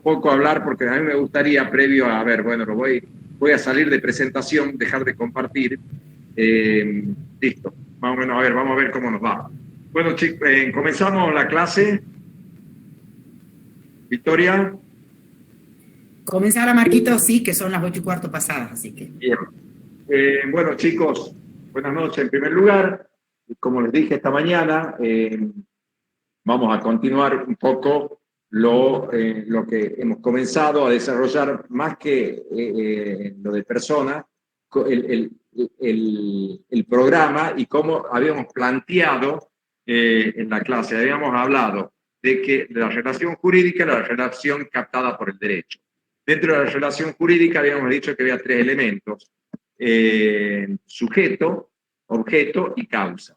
poco hablar porque a mí me gustaría, previo a ver, bueno, voy a salir de presentación, dejar de compartir. Listo, más o menos, a ver, vamos a ver cómo nos va. Bueno, chicos, comenzamos la clase. Victoria. Comenzar a Marquito, sí, que son las 8:15 pasadas, así que. Bien. Bueno, chicos, buenas noches. En primer lugar, como les dije esta mañana, vamos a continuar un poco lo que hemos comenzado a desarrollar, más que lo de persona, el programa y cómo habíamos planteado en la clase. Habíamos hablado de la relación jurídica y la relación captada por el derecho. Dentro de la relación jurídica habíamos dicho que había tres elementos: sujeto, objeto y causa.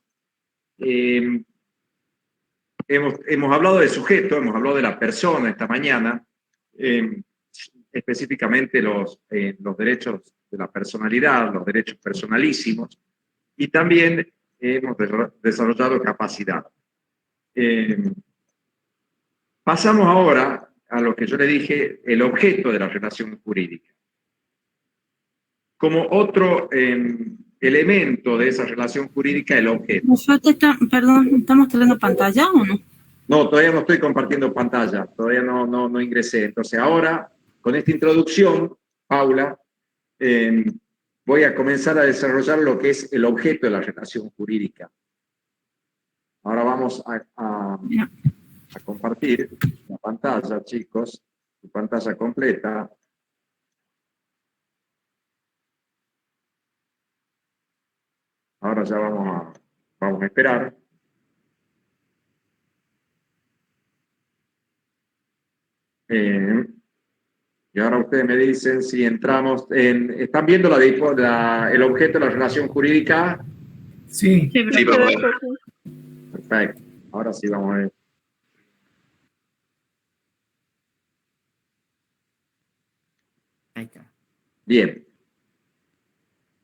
Hemos hablado de sujeto, hemos hablado de la persona esta mañana, específicamente los derechos de la personalidad, los derechos personalísimos, y también hemos desarrollado capacidad. Pasamos ahora a lo que yo le dije, el objeto de la relación jurídica. Como otro elemento de esa relación jurídica, el objeto. Perdón, ¿está mostrando pantalla o no? No, todavía no estoy compartiendo pantalla, todavía no ingresé. Entonces ahora, con esta introducción, Paula, voy a comenzar a desarrollar lo que es el objeto de la relación jurídica. Ahora vamos a compartir la pantalla, chicos, su pantalla completa. Ahora ya vamos a esperar. Y ahora ustedes me dicen si entramos en... ¿Están viendo el objeto de la relación jurídica? Sí. Sí, vamos a ver. Perfecto. Ahora sí vamos a ver. Ahí está. Bien.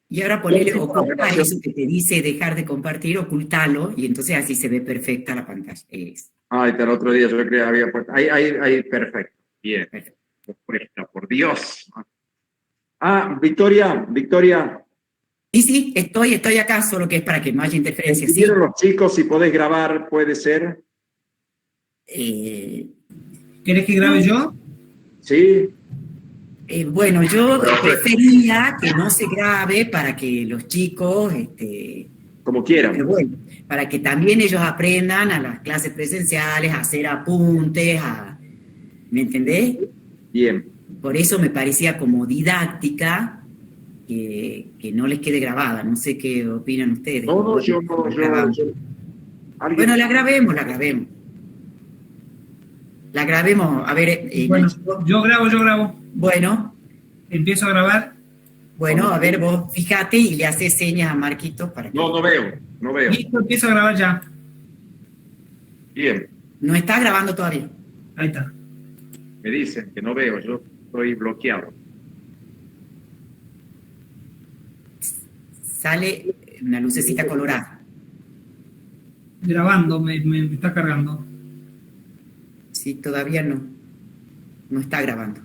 Y ahora ponele ocultar eso que te dice dejar de compartir, ocultalo, y entonces así se ve perfecta la pantalla. Ahí está, el otro día yo creo que había puesto... Ahí, perfecto. Bien. Por Dios. Victoria. Sí, estoy acá, solo que es para que no haya interferencia. ¿Sí? Los chicos, si podés grabar, puede ser. ¿Querés que grabe yo? Sí. Bueno, yo prefería que no se grabe para que los chicos, como quieran. Pero bueno, para que también ellos aprendan a las clases presenciales, a hacer apuntes, ¿me entendés? Bien. Por eso me parecía como didáctica que no les quede grabada. No sé qué opinan ustedes. No, yo. Bueno, la grabemos. La grabemos, a ver... bueno, yo grabo. Bueno. Empiezo a grabar. Bueno, a ver, vos fíjate y le haces señas a Marquito para que... No veo. Listo, empiezo a grabar ya. Bien. No está grabando todavía. Ahí está. Me dicen que no veo, yo estoy bloqueado. Sale una lucecita colorada. Grabando, me está cargando. Sí, todavía no está grabando.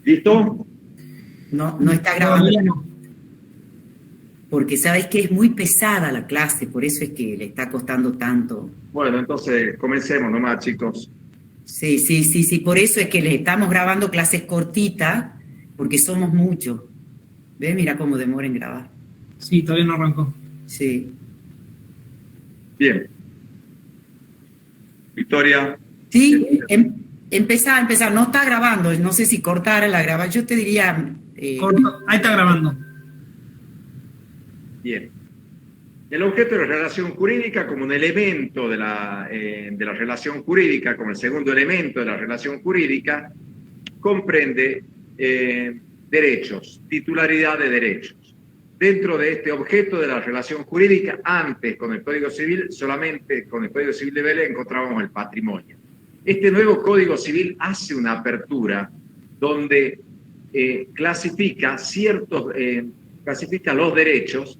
¿Listo? No está grabando. No. Porque sabes que es muy pesada la clase, por eso es que le está costando tanto. Bueno, entonces comencemos nomás, chicos. Sí, por eso es que les estamos grabando clases cortitas, porque somos muchos. ¿Ves? Mira cómo demora en grabar. Sí, todavía no arrancó. Sí. Bien. Victoria. Sí, empezar. No está grabando, no sé si cortar la grabación. Yo te diría... Ahí está grabando. Bien. El objeto de la relación jurídica como un elemento de la relación jurídica, como el segundo elemento de la relación jurídica, comprende derechos, titularidad de derechos. Dentro de este objeto de la relación jurídica, antes con el Código Civil, solamente con el Código Civil de Vélez encontrábamos el patrimonio. Este nuevo Código Civil hace una apertura donde clasifica los derechos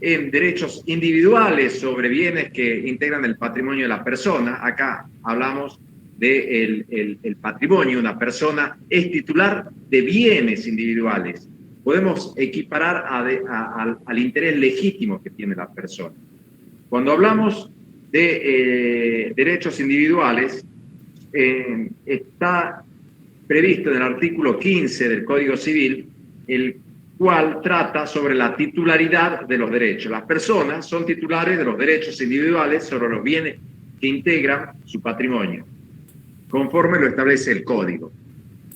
en derechos individuales sobre bienes que integran el patrimonio de la persona. Acá hablamos del el patrimonio. Una persona es titular de bienes individuales. Podemos equiparar al interés legítimo que tiene la persona. Cuando hablamos de derechos individuales, está previsto en el artículo 15 del Código Civil, el cual trata sobre la titularidad de los derechos. Las personas son titulares de los derechos individuales sobre los bienes que integran su patrimonio, conforme lo establece el Código.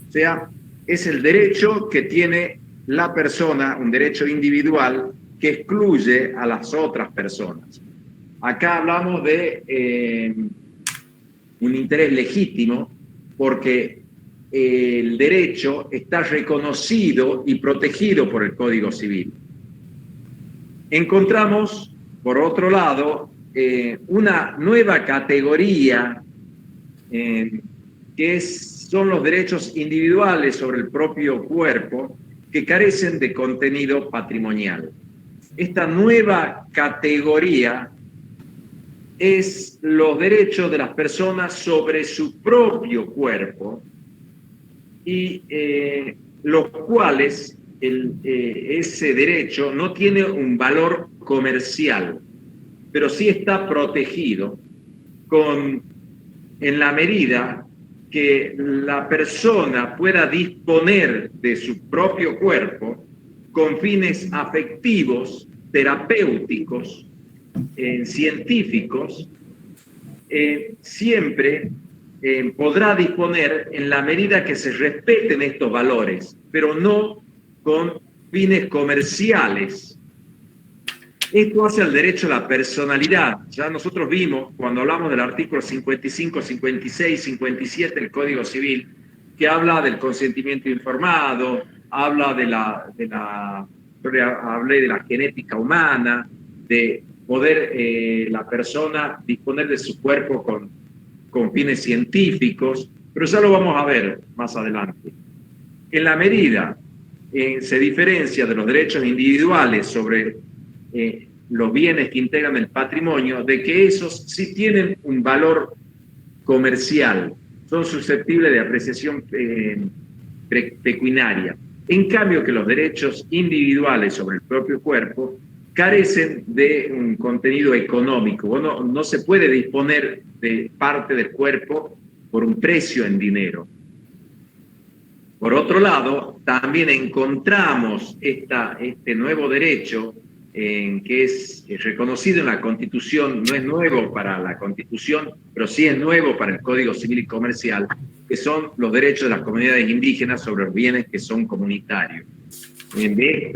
O sea, es el derecho que tiene la persona, un derecho individual que excluye a las otras personas. Acá hablamos de un interés legítimo porque el derecho está reconocido y protegido por el Código Civil. Encontramos, por otro lado, una nueva categoría son los derechos individuales sobre el propio cuerpo que carecen de contenido patrimonial. Esta nueva categoría es los derechos de las personas sobre su propio cuerpo y los cuales ese derecho no tiene un valor comercial, pero sí está protegido en la medida que la persona pueda disponer de su propio cuerpo con fines afectivos, terapéuticos, científicos, siempre podrá disponer en la medida que se respeten estos valores, pero no con fines comerciales. Esto hace al derecho a la personalidad. Ya nosotros vimos, cuando hablamos del artículo 55, 56, 57 del Código Civil, que habla del consentimiento informado, habla hablé de la genética humana, de poder la persona disponer de su cuerpo con fines científicos, pero ya lo vamos a ver más adelante. En la medida se diferencia de los derechos individuales sobre los bienes que integran el patrimonio, de que esos sí tienen un valor comercial, son susceptibles de apreciación pecuniaria. En cambio, que los derechos individuales sobre el propio cuerpo carecen de un contenido económico. No se puede disponer de parte del cuerpo por un precio en dinero. Por otro lado, también encontramos este nuevo derecho que es reconocido en la Constitución, no es nuevo para la Constitución, pero sí es nuevo para el Código Civil y Comercial, que son los derechos de las comunidades indígenas sobre los bienes que son comunitarios. De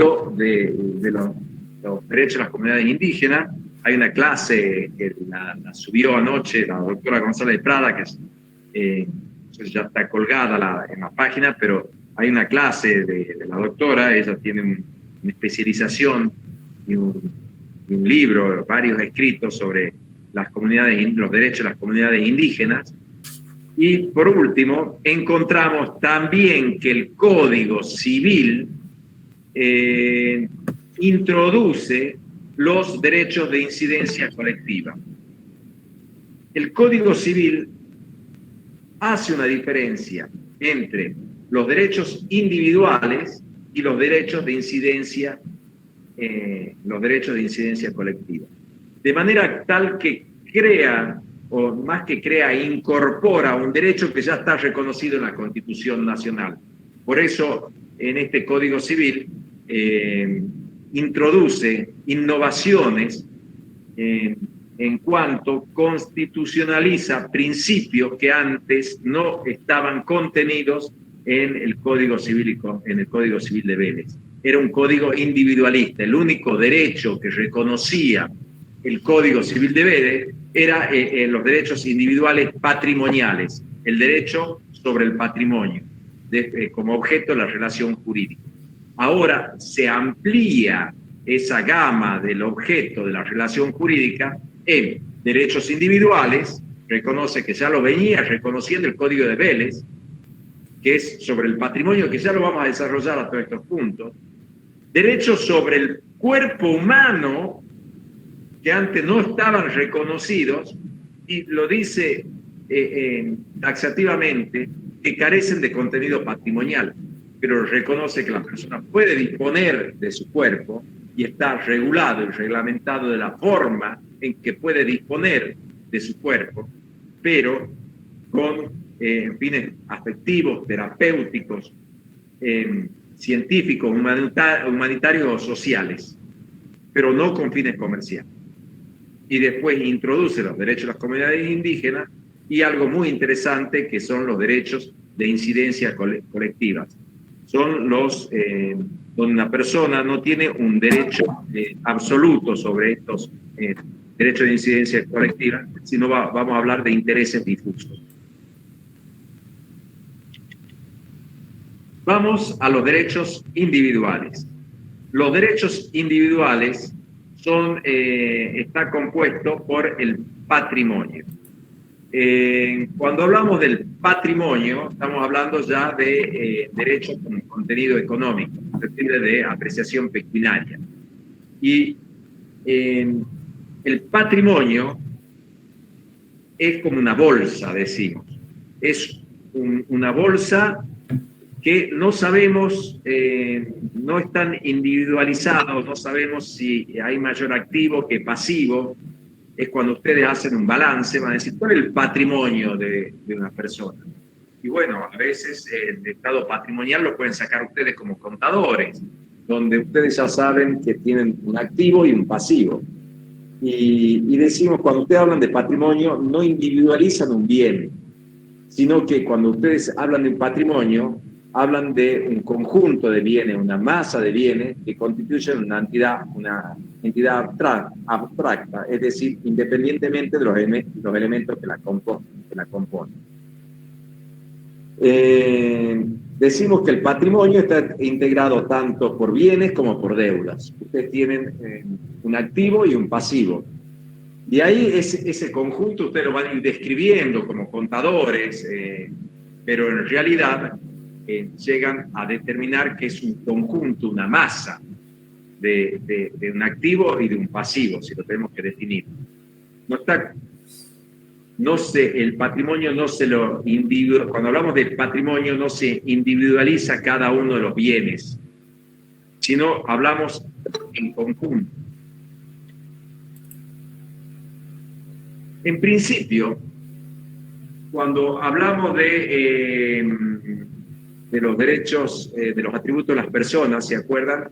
los derechos de las comunidades indígenas, hay una clase que la subió anoche la doctora González Prada, que ya está colgada en la página, pero hay una clase de la doctora, ella tiene una especialización y un libro, varios escritos sobre los derechos de las comunidades indígenas. Y por último, encontramos también que el Código Civil introduce los derechos de incidencia colectiva. El Código Civil hace una diferencia entre los derechos individuales y los derechos de incidencia colectiva. De manera tal que crea, o más que crea, incorpora un derecho que ya está reconocido en la Constitución Nacional. Por eso, en este Código Civil introduce innovaciones en cuanto constitucionaliza principios que antes no estaban contenidos en el Código Civil de Vélez. Era un código individualista. El único derecho que reconocía el Código Civil de Vélez era los derechos individuales patrimoniales, el derecho sobre el patrimonio, como objeto de la relación jurídica. Ahora se amplía esa gama del objeto de la relación jurídica en derechos individuales, reconoce que ya lo venía reconociendo el Código de Vélez, que es sobre el patrimonio, que ya lo vamos a desarrollar a todos estos puntos, derechos sobre el cuerpo humano que antes no estaban reconocidos, y lo dice taxativamente, que carecen de contenido patrimonial, pero reconoce que la persona puede disponer de su cuerpo y está regulado y reglamentado de la forma en que puede disponer de su cuerpo, pero con fines afectivos, terapéuticos, científicos, humanitarios o sociales, pero no con fines comerciales. Y después introduce los derechos de las comunidades indígenas y algo muy interesante que son los derechos de incidencia colectiva. Son los donde una persona no tiene un derecho absoluto sobre estos derechos de incidencia colectiva, sino vamos a hablar de intereses difusos. Vamos a los derechos individuales. Los derechos individuales está compuesto por el patrimonio. Cuando hablamos del patrimonio, estamos hablando ya de derechos con contenido económico, es decir, de apreciación pecuniaria. Y el patrimonio es como una bolsa, decimos. Es una bolsa que no sabemos, no están individualizados, no sabemos si hay mayor activo que pasivo. Es cuando ustedes hacen un balance, van a decir, ¿cuál es el patrimonio de una persona? Y bueno, a veces el estado patrimonial lo pueden sacar ustedes como contadores, donde ustedes ya saben que tienen un activo y un pasivo. Y decimos, cuando ustedes hablan de patrimonio, no individualizan un bien, sino que cuando ustedes hablan de patrimonio, hablan de un conjunto de bienes, una masa de bienes que constituyen una entidad abstracta, es decir, independientemente de los elementos que la componen. Decimos que el patrimonio está integrado tanto por bienes como por deudas. Ustedes tienen un activo y un pasivo. Y ahí ese conjunto ustedes lo van a ir describiendo como contadores, pero en realidad llegan a determinar que es un conjunto, una masa de un activo y de un pasivo, si lo tenemos que definir. El patrimonio no se lo individualiza, cuando hablamos de patrimonio no se individualiza cada uno de los bienes, sino hablamos en conjunto. En principio, cuando hablamos de los derechos, de los atributos de las personas, ¿se acuerdan?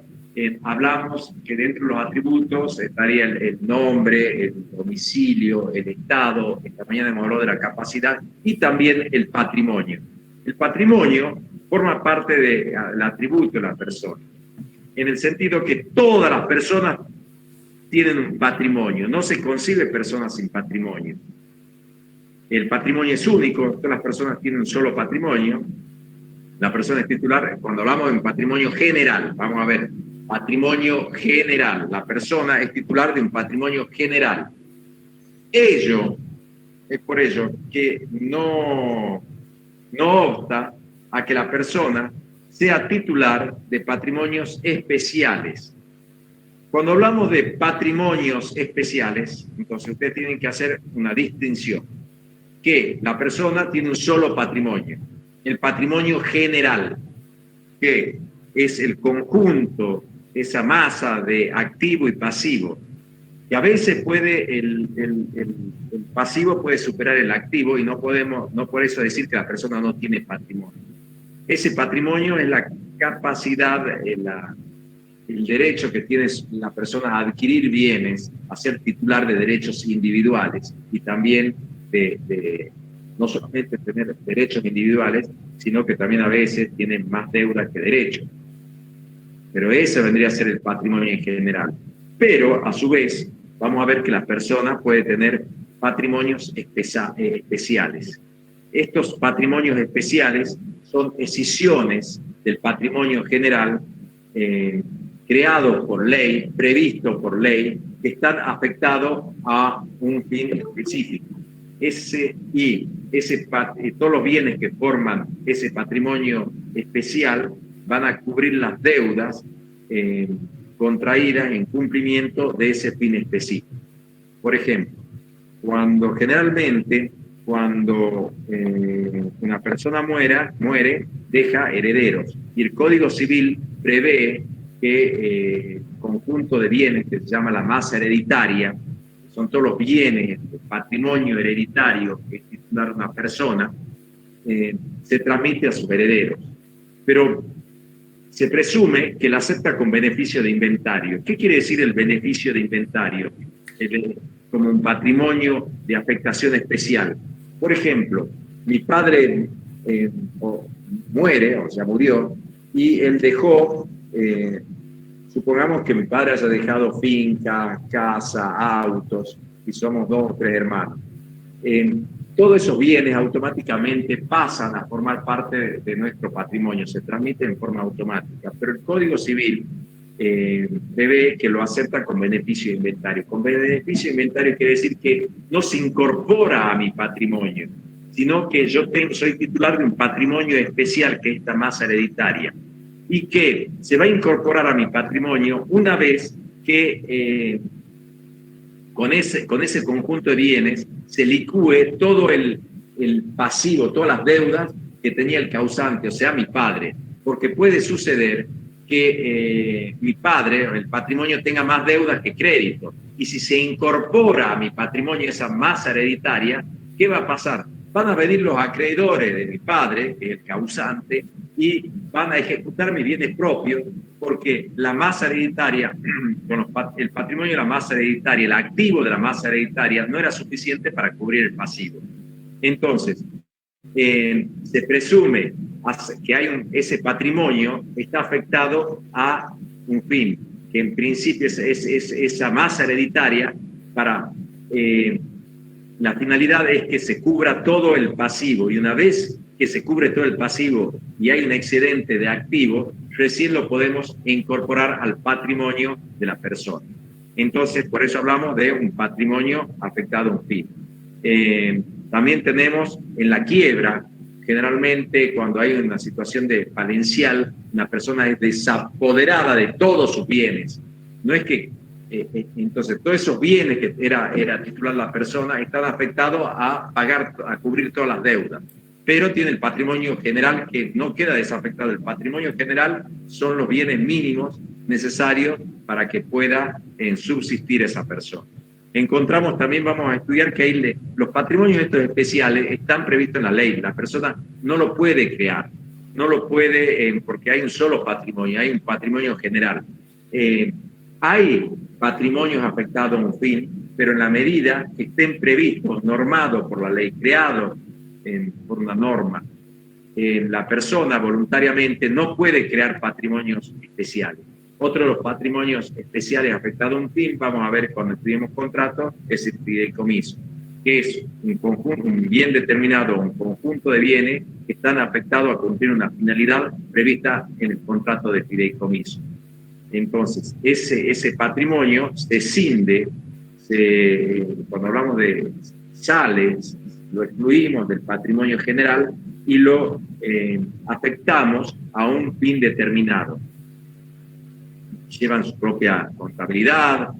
Hablamos que dentro de los atributos estaría el nombre, el domicilio, el estado, esta mañana hemos hablado de la capacidad, y también el patrimonio. El patrimonio forma parte del atributo de la persona, en el sentido que todas las personas tienen un patrimonio, no se concibe personas sin patrimonio. El patrimonio es único, todas las personas tienen un solo patrimonio. La persona es titular, cuando hablamos de un patrimonio general, vamos a ver, patrimonio general, la persona es titular de un patrimonio general. Es por ello que no obsta a que la persona sea titular de patrimonios especiales. Cuando hablamos de patrimonios especiales, entonces ustedes tienen que hacer una distinción, que la persona tiene un solo patrimonio, el patrimonio general, que es el conjunto, esa masa de activo y pasivo, que a veces el pasivo puede superar el activo y no por eso decir que la persona no tiene patrimonio. Ese patrimonio es la capacidad, el derecho que tiene la persona a adquirir bienes, a ser titular de derechos individuales y también no solamente tener derechos individuales, sino que también a veces tienen más deuda que derechos. Pero ese vendría a ser el patrimonio en general. Pero, a su vez, vamos a ver que la persona puede tener patrimonios especiales. Estos patrimonios especiales son escisiones del patrimonio general creados por ley, previstos por ley, que están afectados a un fin específico. Todos los bienes que forman ese patrimonio especial van a cubrir las deudas contraídas en cumplimiento de ese fin específico. Por ejemplo, generalmente cuando una persona muere, deja herederos. Y el Código Civil prevé que conjunto de bienes que se llama la masa hereditaria, son todos los bienes, el patrimonio hereditario que es titular de una persona, se transmite a sus herederos. Pero se presume que la acepta con beneficio de inventario. ¿Qué quiere decir el beneficio de inventario? Como un patrimonio de afectación especial. Por ejemplo, mi padre muere, o sea, murió, y él dejó, supongamos que mi padre haya dejado finca, casa, autos, y somos 2 o 3 hermanos. Todos esos bienes automáticamente pasan a formar parte de nuestro patrimonio, se transmiten en forma automática, pero el Código Civil prevé que lo acepta con beneficio de inventario. Con beneficio de inventario quiere decir que no se incorpora a mi patrimonio, sino que yo soy titular de un patrimonio especial que es esta masa hereditaria y que se va a incorporar a mi patrimonio una vez que con ese conjunto de bienes se licúe todo el pasivo, todas las deudas que tenía el causante, o sea, mi padre, porque puede suceder que mi padre o el patrimonio tenga más deudas que créditos. Y si se incorpora a mi patrimonio esa masa hereditaria, ¿qué va a pasar? Van a venir los acreedores de mi padre, que es el causante, y van a ejecutar mis bienes propios, porque la masa hereditaria, el patrimonio de la masa hereditaria, el activo de la masa hereditaria, no era suficiente para cubrir el pasivo. Entonces, se presume que ese patrimonio está afectado a un fin, que en principio es esa masa hereditaria la finalidad es que se cubra todo el pasivo, y una vez que se cubre todo el pasivo y hay un excedente de activo, recién lo podemos incorporar al patrimonio de la persona. Entonces, por eso hablamos de un patrimonio afectado a un fin. También tenemos en la quiebra, generalmente cuando hay una situación de falencial, una persona es desapoderada de todos sus bienes. No es que, entonces, todos esos bienes que era titular la persona están afectados a cubrir todas las deudas. Pero tiene el patrimonio general que no queda desafectado. El patrimonio general son los bienes mínimos necesarios para que pueda subsistir esa persona. Encontramos también, vamos a estudiar que los patrimonios estos especiales están previstos en la ley. La persona no lo puede crear, no lo puede porque hay un solo patrimonio, hay un patrimonio general. Hay patrimonios afectados a un fin, pero en la medida que estén previstos, normados por la ley, creados por una norma, la persona voluntariamente no puede crear patrimonios especiales. Otro de los patrimonios especiales afectados a un fin, vamos a ver cuando estudiemos contratos, es el fideicomiso, que es un bien determinado, un conjunto de bienes que están afectados a cumplir una finalidad prevista en el contrato de fideicomiso. Entonces, ese patrimonio se escinde, cuando hablamos de sales, lo excluimos del patrimonio general y lo afectamos a un fin determinado. Llevan su propia contabilidad,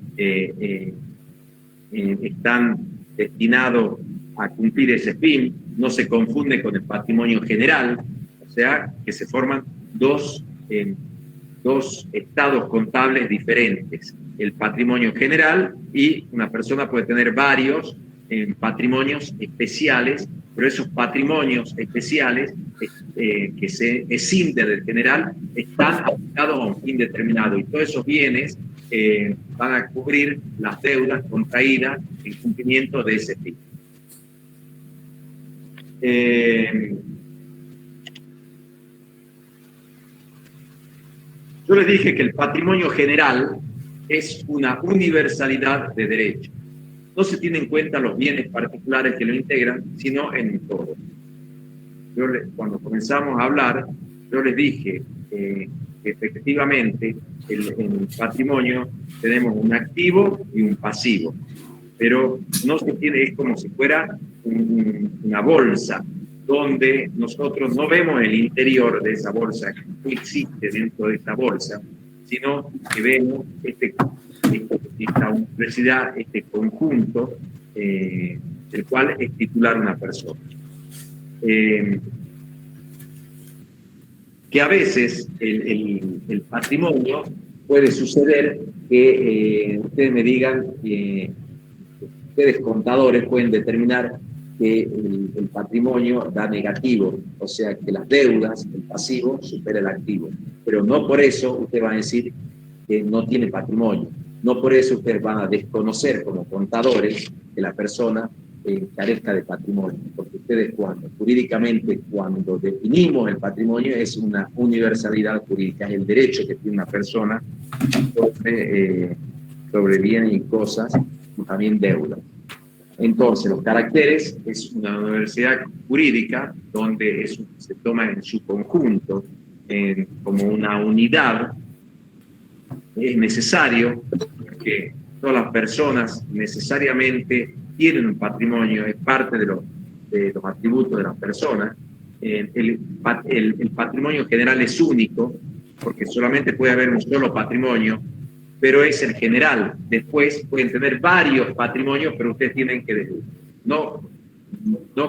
están destinados a cumplir ese fin, no se confunde con el patrimonio general, o sea, que se forman dos estados contables diferentes, el patrimonio general, y una persona puede tener varios patrimonios especiales, pero esos patrimonios especiales que se escinden del general están aplicados a un fin determinado, y todos esos bienes van a cubrir las deudas contraídas en cumplimiento de ese fin. Yo les dije que el patrimonio general es una universalidad de derecho. No se tienen en cuenta los bienes particulares que lo integran, sino en todo. Cuando comenzamos a hablar, yo les dije que efectivamente en el patrimonio tenemos un activo y un pasivo, pero no se tiene, es como si fuera una bolsa, donde nosotros no vemos el interior de esa bolsa, que no existe dentro de esa bolsa, sino que vemos esta universidad, este conjunto, del cual es titular una persona. Que a veces el patrimonio puede suceder que ustedes me digan, ustedes contadores pueden determinar que el patrimonio da negativo, o sea que las deudas, el pasivo, supera el activo. Pero no por eso ustedes van a decir que no tiene patrimonio. No por eso ustedes van a desconocer como contadores que la persona carezca de patrimonio. Porque ustedes jurídicamente, cuando definimos el patrimonio, es una universalidad jurídica, es el derecho que tiene una persona sobre bienes y cosas, y también deudas. Entonces, los caracteres es una universidad jurídica donde se toma en su conjunto, como una unidad. Es necesario que todas las personas necesariamente tienen un patrimonio, es parte de los atributos de las personas. El patrimonio general es único, porque solamente puede haber un solo patrimonio, pero es el general. Después pueden tener varios patrimonios, pero ustedes tienen que no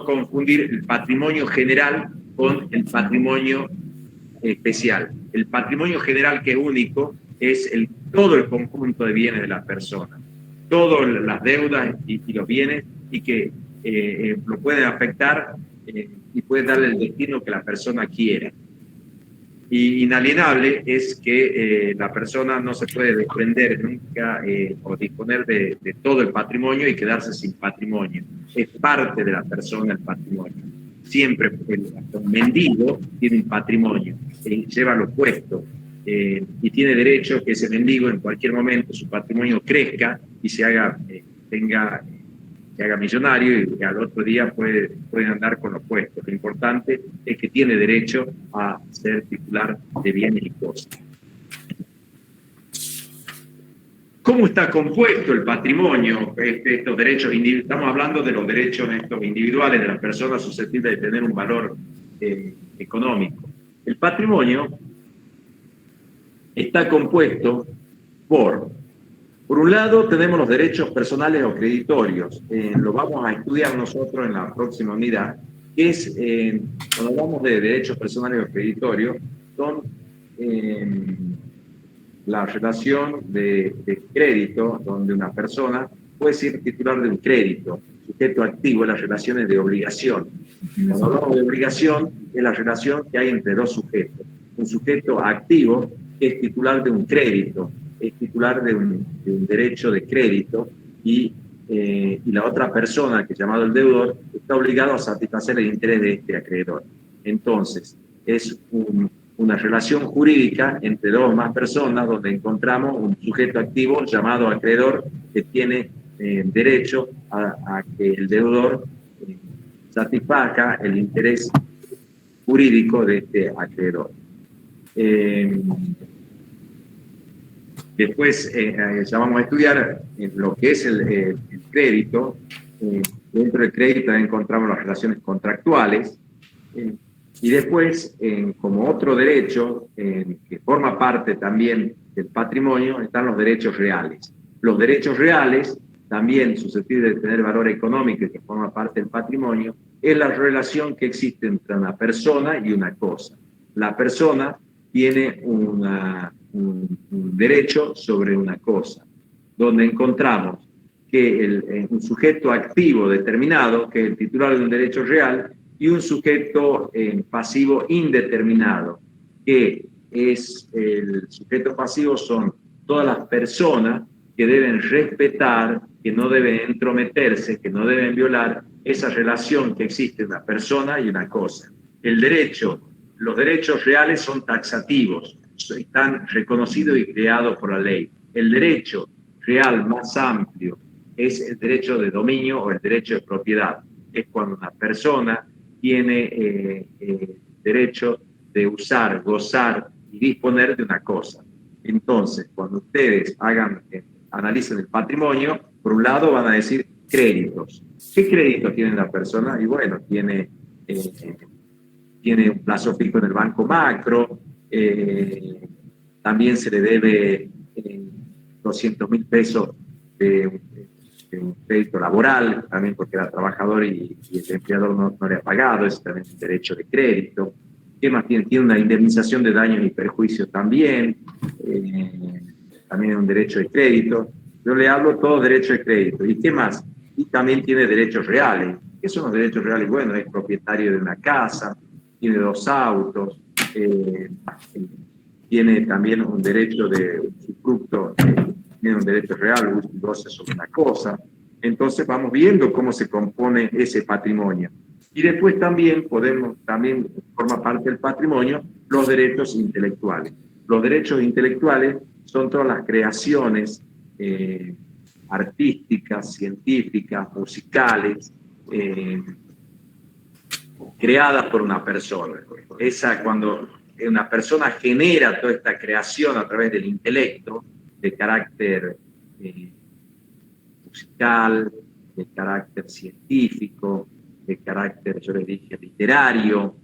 confundir el patrimonio general con el patrimonio especial. El patrimonio general, que es único, es todo el conjunto de bienes de la persona, todas las deudas y los bienes, y que lo pueden afectar y pueden darle el destino que la persona quiera. Y inalienable es que la persona no se puede desprender nunca o disponer de todo el patrimonio y quedarse sin patrimonio. Es parte de la persona el patrimonio. Siempre el mendigo tiene un patrimonio, lleva lo puesto, y tiene derecho que ese mendigo en cualquier momento su patrimonio crezca y se haga millonario, y que al otro día puede andar con los puestos. Lo importante es que tiene derecho a ser titular de bienes y cosas. ¿Cómo está compuesto el patrimonio? Estos derechos, estamos hablando de los derechos estos individuales de las personas susceptibles de tener un valor económico. El patrimonio está compuesto por un lado, tenemos los derechos personales o creditorios. Lo vamos a estudiar nosotros en la próxima unidad, que es, cuando hablamos de derechos personales o creditorios, son la relación de crédito, donde una persona puede ser titular de un crédito, sujeto activo, las relaciones de obligación. Cuando hablamos de obligación, es la relación que hay entre dos sujetos. Un sujeto activo que es titular de un crédito, es titular de un derecho de crédito, y la otra persona, que es llamado el deudor, está obligado a satisfacer el interés de este acreedor. Entonces, es una relación jurídica entre dos o más personas, donde encontramos un sujeto activo llamado acreedor, que tiene derecho a que el deudor satisfaga el interés jurídico de este acreedor. Después ya vamos a estudiar lo que es el crédito. Dentro del crédito encontramos las relaciones contractuales. Y después, como otro derecho que forma parte también del patrimonio, están los derechos reales. Los derechos reales, también susceptibles de tener valor económico y que forma parte del patrimonio, es la relación que existe entre una persona y una cosa. La persona tiene un derecho sobre una cosa, donde encontramos que un sujeto activo determinado, que es el titular de un derecho real, y un sujeto pasivo indeterminado, que es el sujeto pasivo, son todas las personas que deben respetar, que no deben entrometerse, que no deben violar esa relación que existe entre una persona y una cosa. Los derechos reales son taxativos, están reconocidos y creados por la ley. El derecho real más amplio es el derecho de dominio o el derecho de propiedad. Es cuando una persona tiene derecho de usar, gozar y disponer de una cosa. Entonces, cuando ustedes analicen el patrimonio, por un lado van a decir créditos. ¿Qué créditos tiene la persona? Y bueno, tiene un plazo fijo en el Banco Macro, también se le debe 200.000 pesos de un crédito laboral, también porque era trabajador y el empleador no le ha pagado, es también un derecho de crédito. ¿Qué más tiene? Tiene una indemnización de daños y perjuicios también, también un derecho de crédito. Yo le hablo todo derecho de crédito. ¿Y qué más? Y también tiene derechos reales. ¿Qué son los derechos reales? Bueno, es propietario de una casa, tiene 2 autos, tiene también un derecho de usufructo, tiene un derecho real, goce sobre una cosa. Entonces vamos viendo cómo se compone ese patrimonio. Y después también forma parte del patrimonio los derechos intelectuales. Los derechos intelectuales son todas las creaciones artísticas, científicas, musicales, creadas por una persona. Cuando una persona genera toda esta creación a través del intelecto, de carácter musical, de carácter científico, de carácter, yo les dije, literario,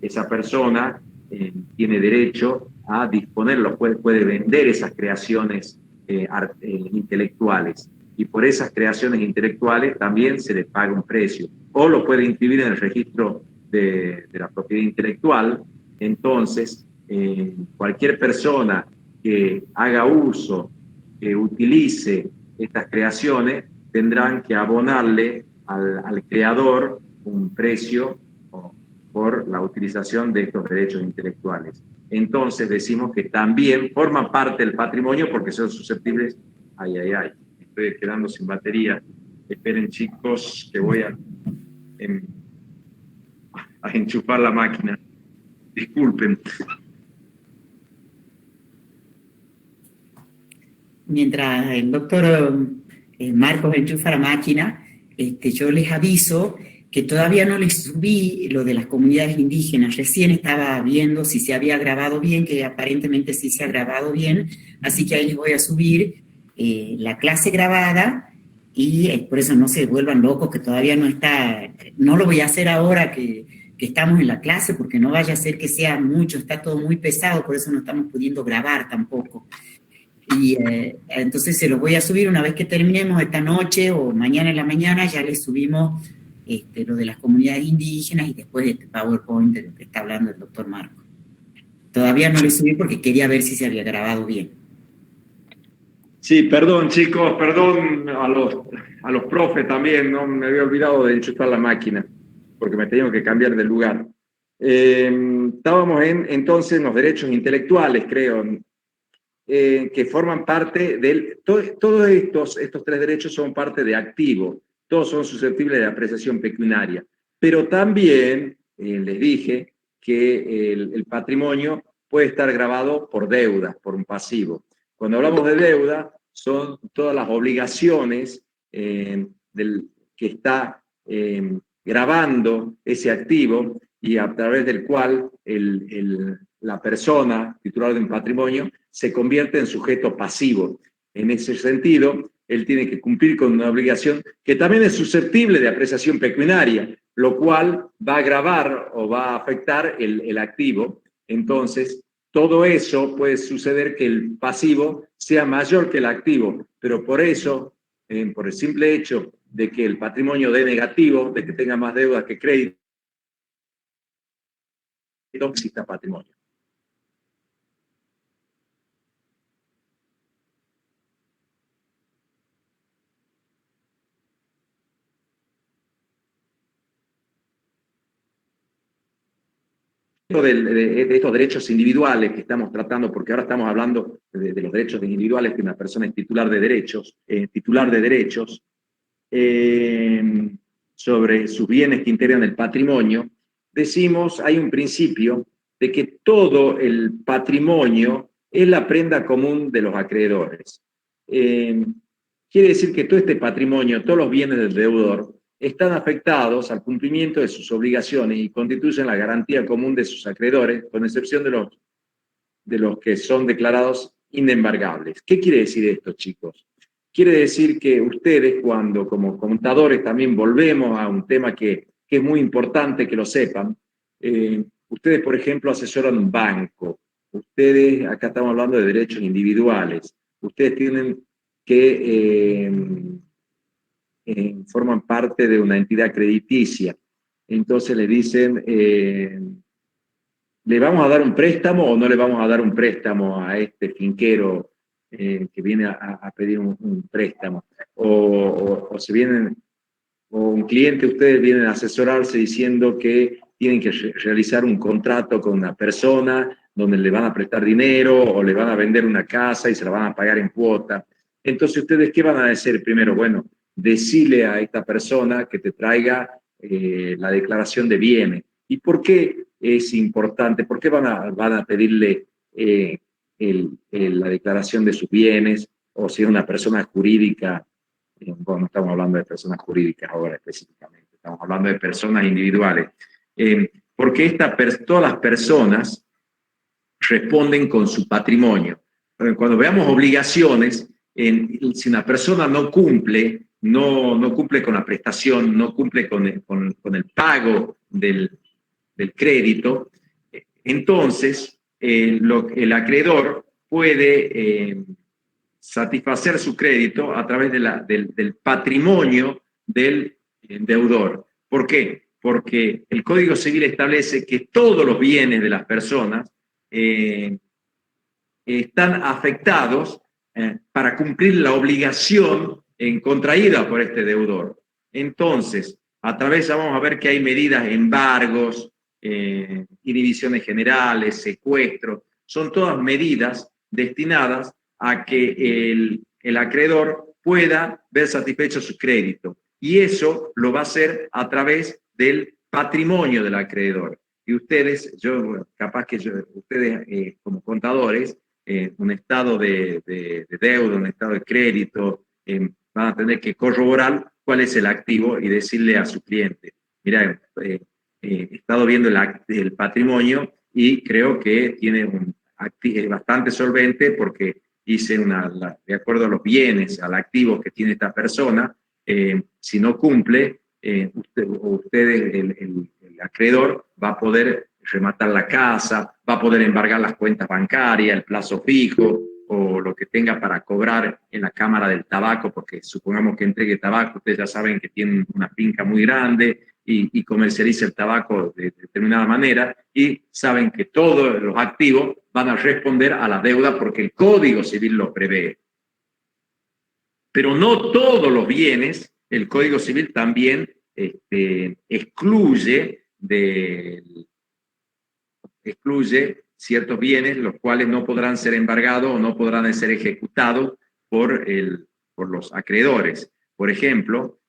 esa persona tiene derecho a disponerlo, puede vender esas creaciones intelectuales, y por esas creaciones intelectuales también se le paga un precio, o lo puede inscribir en el registro de la propiedad intelectual. Entonces, cualquier persona que haga uso, que utilice estas creaciones, tendrán que abonarle al creador un precio por la utilización de estos derechos intelectuales. Entonces decimos que también forman parte del patrimonio porque son susceptibles. Ay, estoy quedando sin batería. Esperen, chicos, que voy a enchufar la máquina. Disculpen. Mientras el doctor Marcos enchufa la máquina, yo les aviso que todavía no les subí lo de las comunidades indígenas. Recién estaba viendo si se había grabado bien, que aparentemente sí se ha grabado bien, así que ahí les voy a subir la clase grabada, y por eso no se vuelvan locos, que todavía no está, no lo voy a hacer ahora que estamos en la clase, porque no vaya a ser que sea mucho, está todo muy pesado, por eso no estamos pudiendo grabar tampoco. Y entonces se los voy a subir una vez que terminemos esta noche o mañana en la mañana, ya les subimos lo de las comunidades indígenas y después este PowerPoint de lo que está hablando el doctor Marco. Todavía no les subí porque quería ver si se había grabado bien. Sí, perdón, chicos, perdón a los profes también, no me había olvidado de enchufar la máquina porque me tenía que cambiar de lugar. Estábamos entonces en los derechos intelectuales, creo, que forman parte del... Todos estos 3 derechos son parte de activo, todos son susceptibles de apreciación pecuniaria, pero también les dije que el patrimonio puede estar gravado por deudas, por un pasivo. Cuando hablamos de deuda, son todas las obligaciones que está gravando ese activo y a través del cual la persona titular de un patrimonio se convierte en sujeto pasivo. En ese sentido, él tiene que cumplir con una obligación que también es susceptible de apreciación pecuniaria, lo cual va a agravar o va a afectar el activo. Entonces, todo eso puede suceder que el pasivo sea mayor que el activo, pero por eso, por el simple hecho de que el patrimonio dé negativo, de que tenga más deuda que crédito, no exista patrimonio. De estos derechos individuales que estamos tratando, porque ahora estamos hablando de los derechos individuales, que una persona es titular de derechos, sobre sus bienes que integran el patrimonio, decimos, hay un principio de que todo el patrimonio es la prenda común de los acreedores. Quiere decir que todo este patrimonio, todos los bienes del deudor, están afectados al cumplimiento de sus obligaciones y constituyen la garantía común de sus acreedores, con excepción de los que son declarados inembargables. ¿Qué quiere decir esto, chicos? Quiere decir que ustedes, cuando como contadores también volvemos a un tema que es muy importante que lo sepan, ustedes, por ejemplo, asesoran un banco ustedes, acá estamos hablando de derechos individuales, ustedes tienen que forman parte de una entidad crediticia. Entonces le dicen, ¿le vamos a dar un préstamo o no le vamos a dar un préstamo a este finquero que viene a pedir un préstamo? O se vienen, o un cliente, ustedes vienen a asesorarse diciendo que tienen que realizar un contrato con una persona donde le van a prestar dinero o le van a vender una casa y se la van a pagar en cuota. Entonces, ¿ustedes qué van a decir primero? Bueno, decile a esta persona que te traiga la declaración de bienes. ¿Y por qué es importante? ¿Por qué van a pedirle la declaración de sus bienes? O si es una persona jurídica, bueno, no estamos hablando de personas jurídicas ahora específicamente, estamos hablando de personas individuales. Porque todas las personas responden con su patrimonio. Cuando veamos obligaciones, si una persona no cumple, no cumple con la prestación, no cumple con el pago del crédito, entonces el acreedor puede satisfacer su crédito a través del patrimonio del deudor. ¿Por qué? Porque el Código Civil establece que todos los bienes de las personas están afectados para cumplir la obligación contraída por este deudor. Entonces, a través, vamos a ver que hay medidas, embargos, inhibiciones generales, secuestros, son todas medidas destinadas a que el acreedor pueda ver satisfecho su crédito. Y eso lo va a hacer a través del patrimonio del acreedor. Y ustedes, capaz que ustedes como contadores, un estado de deuda, un estado de crédito, van a tener que corroborar cuál es el activo y decirle a su cliente, mira, he estado viendo el patrimonio y creo que tiene es bastante solvente porque hice de acuerdo a los bienes, al activo que tiene esta persona, si no cumple, ustedes, el acreedor, va a poder rematar la casa, va a poder embargar las cuentas bancarias, el plazo fijo o lo que tenga para cobrar en la Cámara del Tabaco, porque supongamos que entregue tabaco, ustedes ya saben que tienen una finca muy grande y comercializa el tabaco de determinada manera y saben que todos los activos van a responder a la deuda porque el Código Civil lo prevé. Pero no todos los bienes, el Código Civil también excluye ciertos bienes, los cuales no podrán ser embargados o no podrán ser ejecutados por los acreedores. Por ejemplo,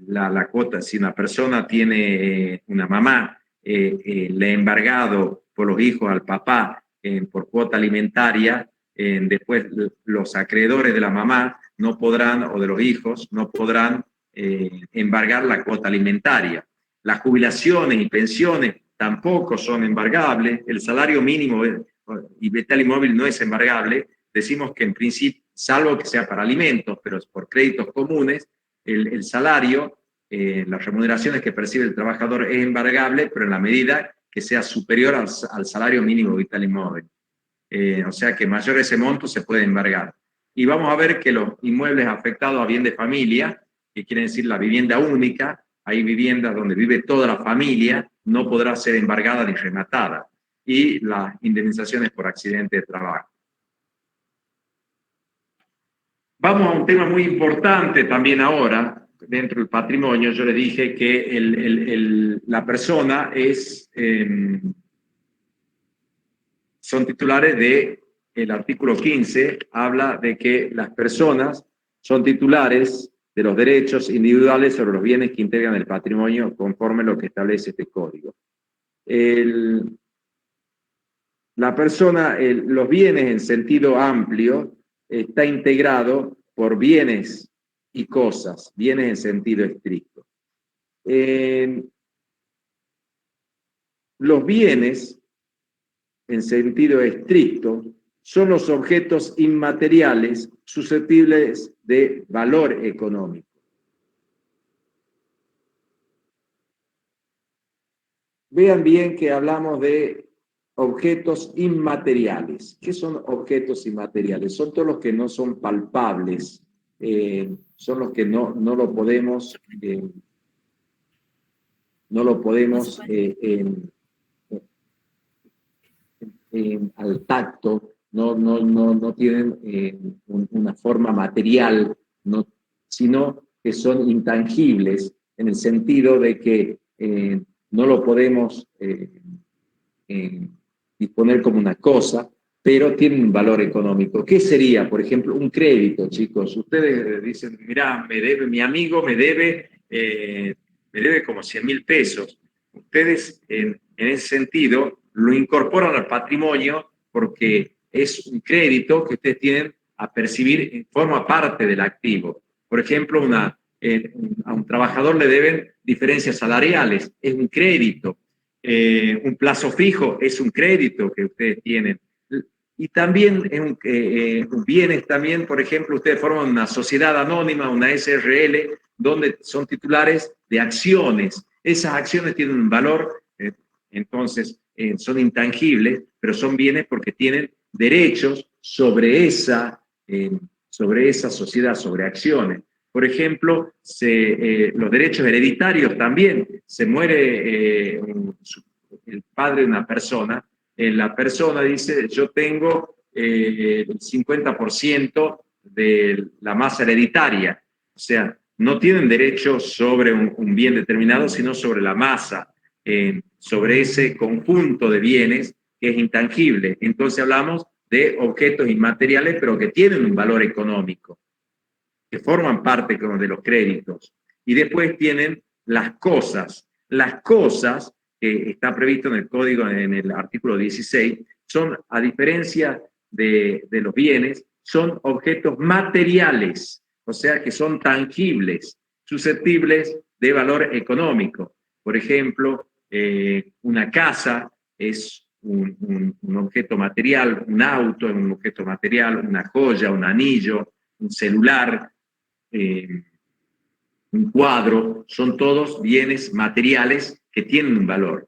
la cuota, si una persona tiene una mamá, le ha embargado por los hijos al papá por cuota alimentaria, después los acreedores de la mamá no podrán, o de los hijos, no podrán embargar la cuota alimentaria. Las jubilaciones y pensiones tampoco son embargables, el salario mínimo y vital inmóvil no es embargable, decimos que en principio, salvo que sea para alimentos, pero por créditos comunes, el salario, las remuneraciones que percibe el trabajador es embargable, pero en la medida que sea superior al salario mínimo vital inmóvil. O sea que mayor ese monto se puede embargar. Y vamos a ver que los inmuebles afectados a bien de familia, que quiere decir la vivienda única, hay viviendas donde vive toda la familia, no podrá ser embargada ni rematada. Y las indemnizaciones por accidente de trabajo. Vamos a un tema muy importante también ahora, dentro del patrimonio. Yo le dije que la persona son titulares del artículo 15, habla de que las personas son titulares de los derechos individuales sobre los bienes que integran el patrimonio conforme a lo que establece este código. La persona, los bienes en sentido amplio, está integrado por bienes y cosas, bienes en sentido estricto. Los bienes en sentido estricto son los objetos inmateriales susceptibles de valor económico. Vean bien que hablamos de objetos inmateriales. ¿Qué son objetos inmateriales? Son todos los que no son palpables, son los que no lo podemos, al tacto, no tienen una forma material, sino que son intangibles, en el sentido de que no lo podemos disponer como una cosa, pero tienen un valor económico. ¿Qué sería, por ejemplo, un crédito, chicos? Ustedes dicen, mirá, mi amigo me debe como 100.000 pesos. Ustedes, en ese sentido, lo incorporan al patrimonio porque es un crédito que ustedes tienen a percibir, forma parte del activo. Por ejemplo, a un trabajador le deben diferencias salariales, es un crédito. Un plazo fijo es un crédito que ustedes tienen. Y también bienes también, por ejemplo, ustedes forman una sociedad anónima, una SRL, donde son titulares de acciones. Esas acciones tienen un valor, entonces son intangibles, pero son bienes porque tienen derechos sobre esa sociedad, sobre acciones. Por ejemplo, los derechos hereditarios también. Se muere el padre de una persona, la persona dice, yo tengo el 50% de la masa hereditaria. O sea, no tienen derecho sobre un bien determinado, sino sobre la masa, sobre ese conjunto de bienes que es intangible. Entonces hablamos de objetos inmateriales, pero que tienen un valor económico, que forman parte como de los créditos. Y después tienen las cosas. Las cosas, que está previsto en el código, en el artículo 16, son, a diferencia de los bienes, son objetos materiales, o sea que son tangibles, susceptibles de valor económico. Por ejemplo, una casa es un objeto material, un auto es un objeto material, una joya, un anillo, un celular, un cuadro, son todos bienes materiales que tienen un valor.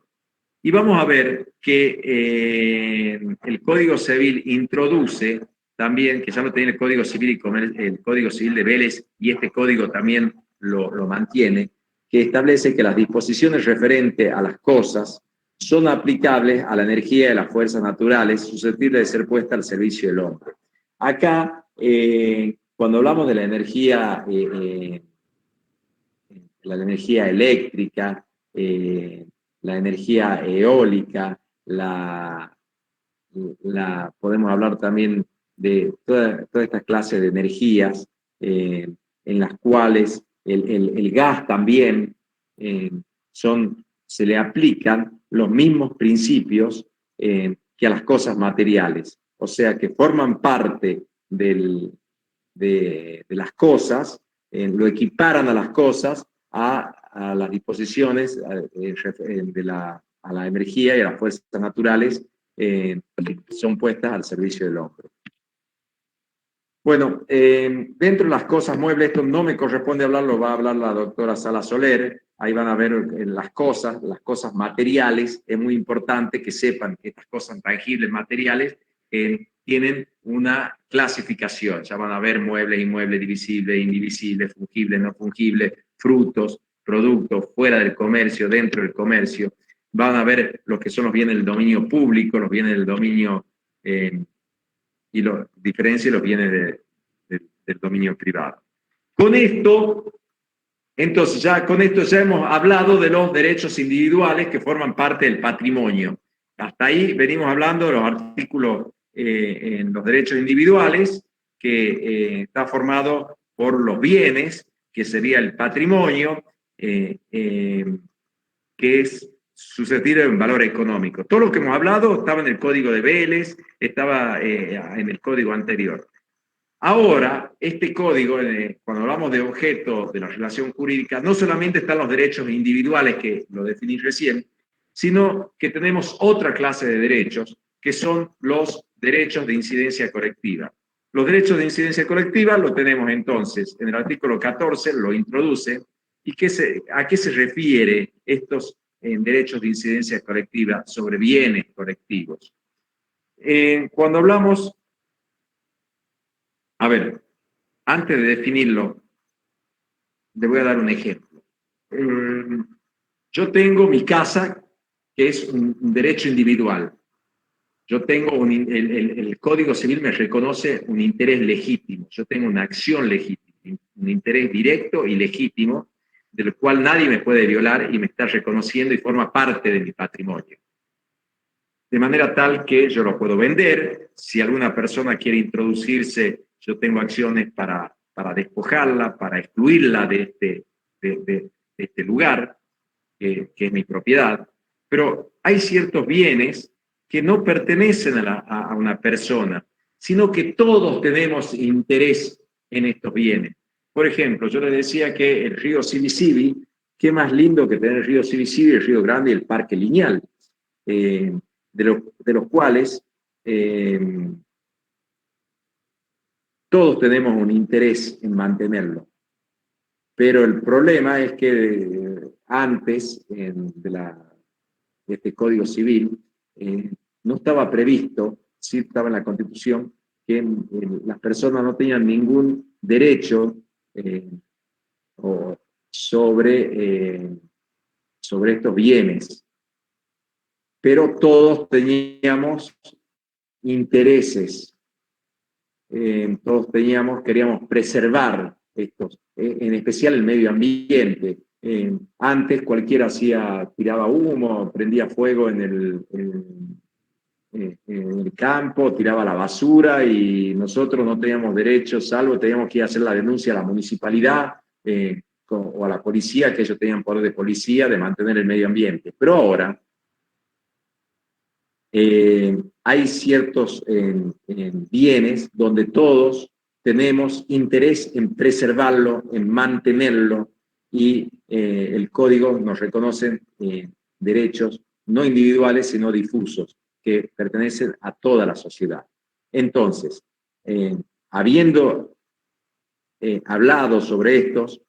Y vamos a ver que el Código Civil introduce también, que ya lo tiene el Código Civil y el Código Civil de Vélez, y este código también lo mantiene, que establece que las disposiciones referentes a las cosas son aplicables a la energía de las fuerzas naturales susceptibles de ser puesta al servicio del hombre. Acá, cuando hablamos de la energía eléctrica, la energía eólica, podemos hablar también de toda esta clase de energías en las cuales el gas también se le aplican los mismos principios que a las cosas materiales, o sea que forman parte de las cosas, lo equiparan a las cosas a las disposiciones a la energía y a las fuerzas naturales que son puestas al servicio del hombre. Bueno, dentro de las cosas muebles, esto no me corresponde hablarlo, va a hablar la doctora Sala Soler, ahí van a ver las cosas materiales. Es muy importante que sepan que estas cosas tangibles, materiales, tienen una clasificación. Ya van a ver muebles, inmuebles, divisibles, indivisibles, fungibles, no fungibles, frutos, productos, fuera del comercio, dentro del comercio. Van a ver lo que son los bienes del dominio público, los bienes del dominio y los diferencias los bienes del dominio privado. Con esto, entonces con esto ya hemos hablado de los derechos individuales que forman parte del patrimonio. Hasta ahí venimos hablando de los artículos en los derechos individuales, que está formado por los bienes, que sería el patrimonio, que es susceptible de un valor económico. Todo lo que hemos hablado estaba en el Código de Vélez, estaba en el código anterior. Ahora, este código, cuando hablamos de objetos de la relación jurídica, no solamente están los derechos individuales, que lo definí recién, sino que tenemos otra clase de derechos, que son los derechos de incidencia colectiva. Los derechos de incidencia colectiva lo tenemos entonces en el artículo 14, lo introduce, y ¿a qué se refiere estos en derechos de incidencia colectiva sobre bienes colectivos. Cuando hablamos, a ver, antes de definirlo, le voy a dar un ejemplo. Yo tengo mi casa, que es un derecho individual. Yo tengo el Código Civil me reconoce un interés legítimo. Yo tengo una acción legítima, un interés directo y legítimo, del cual nadie me puede violar y me está reconociendo y forma parte de mi patrimonio. De manera tal que yo lo puedo vender. Si alguna persona quiere introducirse, yo tengo acciones para despojarla, para excluirla de este lugar, que es mi propiedad. Pero hay ciertos bienes que no pertenecen a una persona, sino que todos tenemos interés en estos bienes. Por ejemplo, yo les decía que el río Sibisibi, qué más lindo que tener el río Sibisibi, el río Grande y el Parque Lineal, de los cuales todos tenemos un interés en mantenerlo. Pero el problema es que antes de este Código Civil no estaba previsto, sí estaba en la Constitución, que las personas no tenían ningún derecho sobre estos bienes, pero todos teníamos intereses, queríamos preservar estos, en especial el medio ambiente. Antes cualquiera tiraba humo, prendía fuego en el campo, tiraba la basura y nosotros no teníamos derecho, salvo teníamos que ir a hacer la denuncia a la municipalidad o a la policía, que ellos tenían poder de policía de mantener el medio ambiente. Pero ahora hay ciertos bienes donde todos tenemos interés en preservarlo, en mantenerlo, y el código nos reconoce derechos no individuales, sino difusos, que pertenecen a toda la sociedad. Entonces, habiendo hablado sobre estos,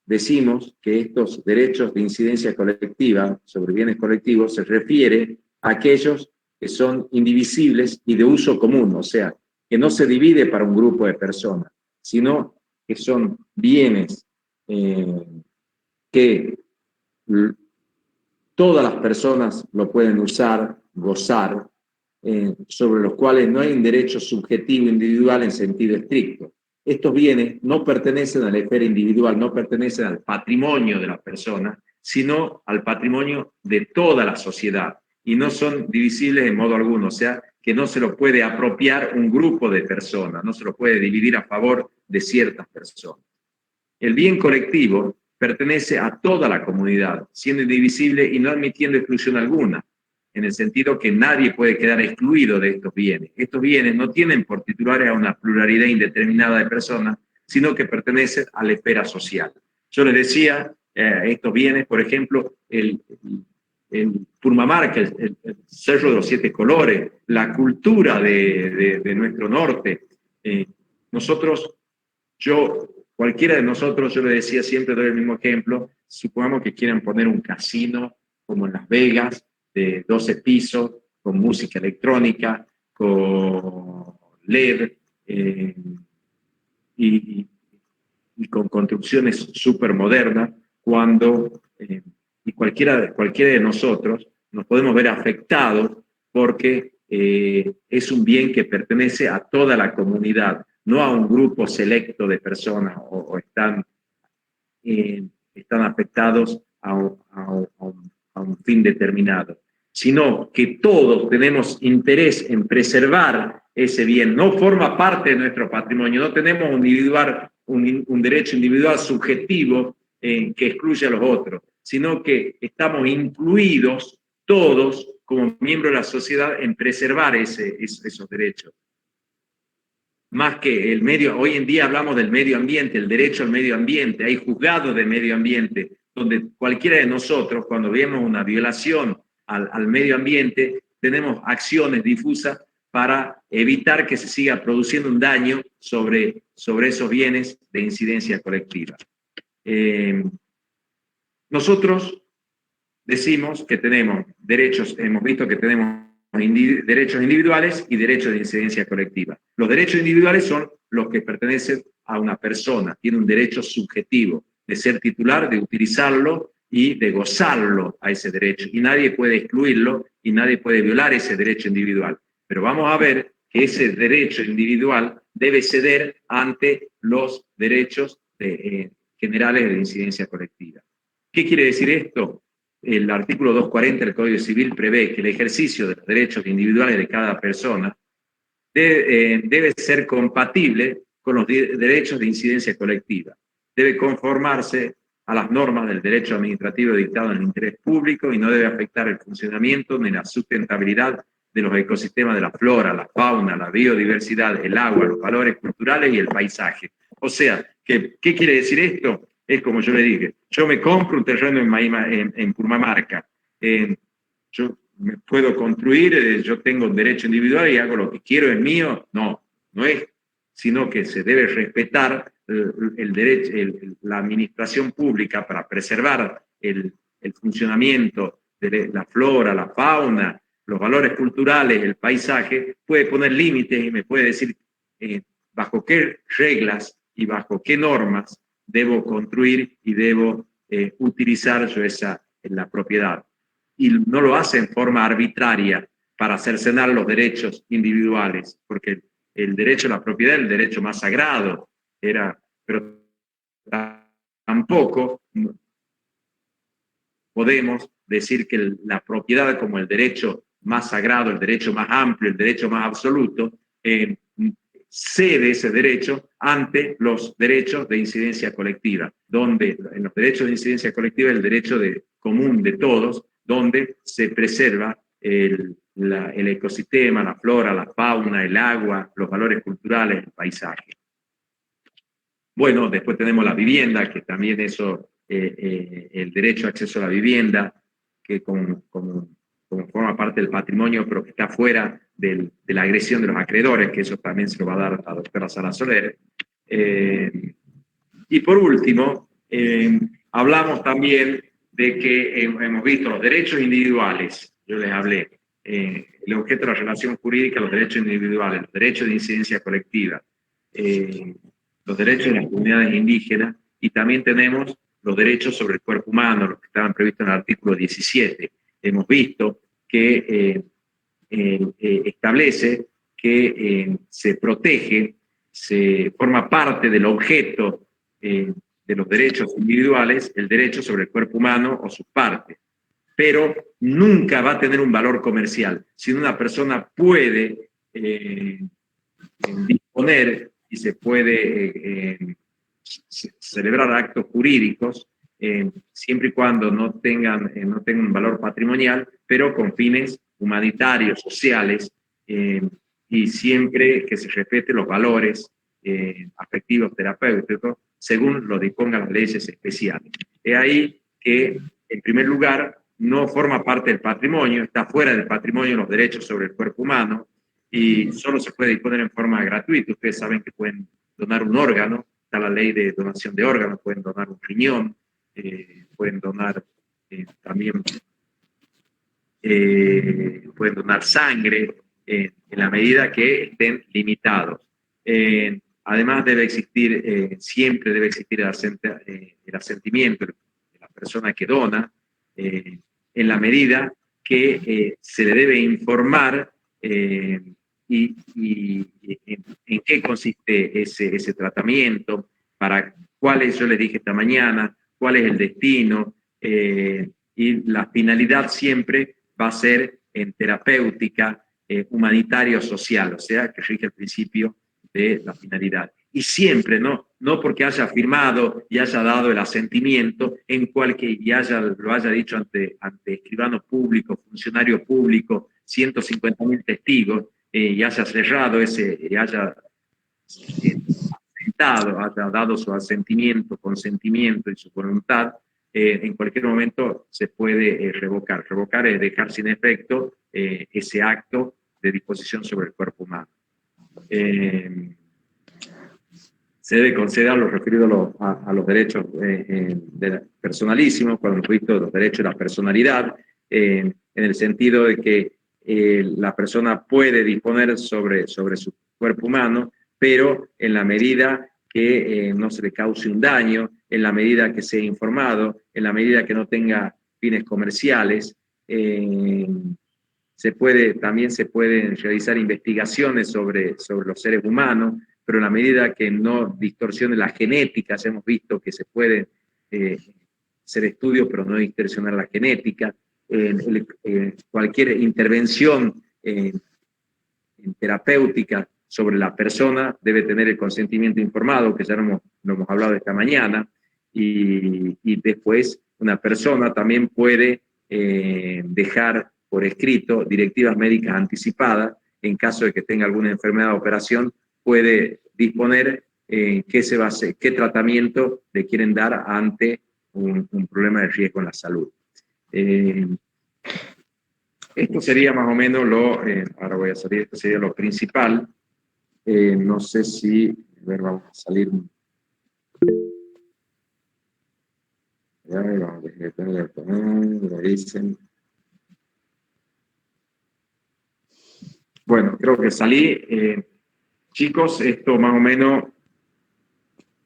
decimos que estos derechos de incidencia colectiva sobre bienes colectivos se refiere a aquellos que son indivisibles y de uso común, o sea, que no se divide para un grupo de personas, sino que son bienes que todas las personas lo pueden usar, gozar, sobre los cuales no hay un derecho subjetivo individual en sentido estricto. Estos bienes no pertenecen a la esfera individual, no pertenecen al patrimonio de la persona, sino al patrimonio de toda la sociedad, y no son divisibles en modo alguno, o sea, que no se lo puede apropiar un grupo de personas, no se lo puede dividir a favor de ciertas personas. El bien colectivo pertenece a toda la comunidad, siendo indivisible y no admitiendo exclusión alguna, en el sentido que nadie puede quedar excluido de estos bienes. Estos bienes no tienen por titulares a una pluralidad indeterminada de personas, sino que pertenecen a la esfera social. Yo les decía, estos bienes, por ejemplo, el Purmamarca, el Cerro de los Siete Colores, la cultura de nuestro norte. Cualquiera de nosotros, yo le decía siempre, doy el mismo ejemplo, supongamos que quieran poner un casino como en Las Vegas, de 12 pisos, con música electrónica, con LED, y con construcciones súper modernas, y cualquiera de nosotros nos podemos ver afectados porque es un bien que pertenece a toda la comunidad, no a un grupo selecto de personas, o están afectados a un fin determinado, sino que todos tenemos interés en preservar ese bien. No forma parte de nuestro patrimonio, no tenemos un derecho individual subjetivo que excluye a los otros, sino que estamos incluidos todos como miembros de la sociedad en preservar esos derechos. Más que hoy en día hablamos del medio ambiente, el derecho al medio ambiente, hay juzgados de medio ambiente, donde cualquiera de nosotros, cuando vemos una violación al medio ambiente, tenemos acciones difusas para evitar que se siga produciendo un daño sobre esos bienes de incidencia colectiva. Nosotros decimos que tenemos derechos, hemos visto que tenemos derechos individuales y derechos de incidencia colectiva. Los derechos individuales son los que pertenecen a una persona, tiene un derecho subjetivo de ser titular, de utilizarlo y de gozarlo a ese derecho. Y nadie puede excluirlo y nadie puede violar ese derecho individual. Pero vamos a ver que ese derecho individual debe ceder ante los derechos generales de incidencia colectiva. ¿Qué quiere decir esto? El artículo 240 del Código Civil prevé que el ejercicio de los derechos individuales de cada persona debe ser compatible con los derechos de incidencia colectiva. Debe conformarse a las normas del derecho administrativo dictado en el interés público y no debe afectar el funcionamiento ni la sustentabilidad de los ecosistemas de la flora, la fauna, la biodiversidad, el agua, los valores culturales y el paisaje. O sea, ¿qué quiere decir esto? Es como yo le dije, yo me compro un terreno en Purmamarca, yo me puedo construir, yo tengo un derecho individual y hago lo que quiero, es mío. No, no es, sino que se debe respetar el derecho, la administración pública para preservar el funcionamiento de la flora, la fauna, los valores culturales, el paisaje, puede poner límites y me puede decir bajo qué reglas y bajo qué normas debo construir y debo utilizar yo la propiedad. Y no lo hace en forma arbitraria para cercenar los derechos individuales, porque el derecho a la propiedad es el derecho más sagrado, pero tampoco podemos decir que la propiedad como el derecho más sagrado, el derecho más amplio, el derecho más absoluto, cede ese derecho ante los derechos de incidencia colectiva, donde en los derechos de incidencia colectiva el derecho común de todos, donde se preserva el ecosistema, la flora, la fauna, el agua, los valores culturales, el paisaje. Bueno, después tenemos la vivienda, que también eso, el derecho a acceso a la vivienda, que como forma parte del patrimonio, pero que está fuera de la agresión de los acreedores, que eso también se lo va a dar a la doctora Sara Soler. Y por último, hablamos también de que hemos visto los derechos individuales, yo les hablé, el objeto de la relación jurídica, los derechos individuales, los derechos de incidencia colectiva, los derechos de las comunidades indígenas, y también tenemos los derechos sobre el cuerpo humano, los que estaban previstos en el artículo 17. Hemos visto que establece que se protege, se forma parte del objeto de los derechos individuales, el derecho sobre el cuerpo humano o sus partes, pero nunca va a tener un valor comercial. Si una persona puede disponer y se puede celebrar actos jurídicos, siempre y cuando no tengan un valor patrimonial, pero con fines humanitarios, sociales, y siempre que se respeten los valores afectivos, terapéuticos, según lo dispongan las leyes especiales. Es ahí que, en primer lugar, no forma parte del patrimonio, está fuera del patrimonio los derechos sobre el cuerpo humano, y solo se puede disponer en forma gratuita. Ustedes saben que pueden donar un órgano, está la ley de donación de órganos, pueden donar un riñón, pueden donar también pueden donar sangre en la medida que estén limitados. Además debe existir, siempre debe existir el asentimiento de la persona que dona, en la medida que se le debe informar en qué consiste ese tratamiento, para cuáles, yo les dije esta mañana, cuál es el destino, y la finalidad siempre va a ser en terapéutica, humanitaria o social, o sea, que rige el principio de la finalidad. Y siempre, no porque haya firmado y haya dado el asentimiento, en cualquier, y lo haya dicho ante escribano público, funcionario público, 150.000 testigos, y haya cerrado y haya haya dado su asentimiento, consentimiento y su voluntad, en cualquier momento se puede revocar. Revocar es dejar sin efecto ese acto de disposición sobre el cuerpo humano. se debe considerar lo referido a los derechos personalísimos, cuando hemos visto los derechos de la personalidad, en el sentido de que la persona puede disponer sobre su cuerpo humano, pero en la medida que no se le cause un daño, en la medida que sea informado, en la medida que no tenga fines comerciales. También se pueden realizar investigaciones sobre los seres humanos, pero en la medida que no distorsione las genéticas, hemos visto que se puede hacer estudios, pero no distorsionar la genética. Cualquier intervención terapéutica sobre la persona debe tener el consentimiento informado, que ya lo hemos hablado esta mañana, y después una persona también puede dejar por escrito directivas médicas anticipadas. En caso de que tenga alguna enfermedad o operación, puede disponer qué se va a hacer, qué tratamiento le quieren dar ante un problema de riesgo en la salud. Esto sería más o menos ahora voy a salir, esto sería lo principal. No sé si, a ver, vamos a salir. Vamos a dicen. Bueno, creo que salí. Chicos, esto más o menos,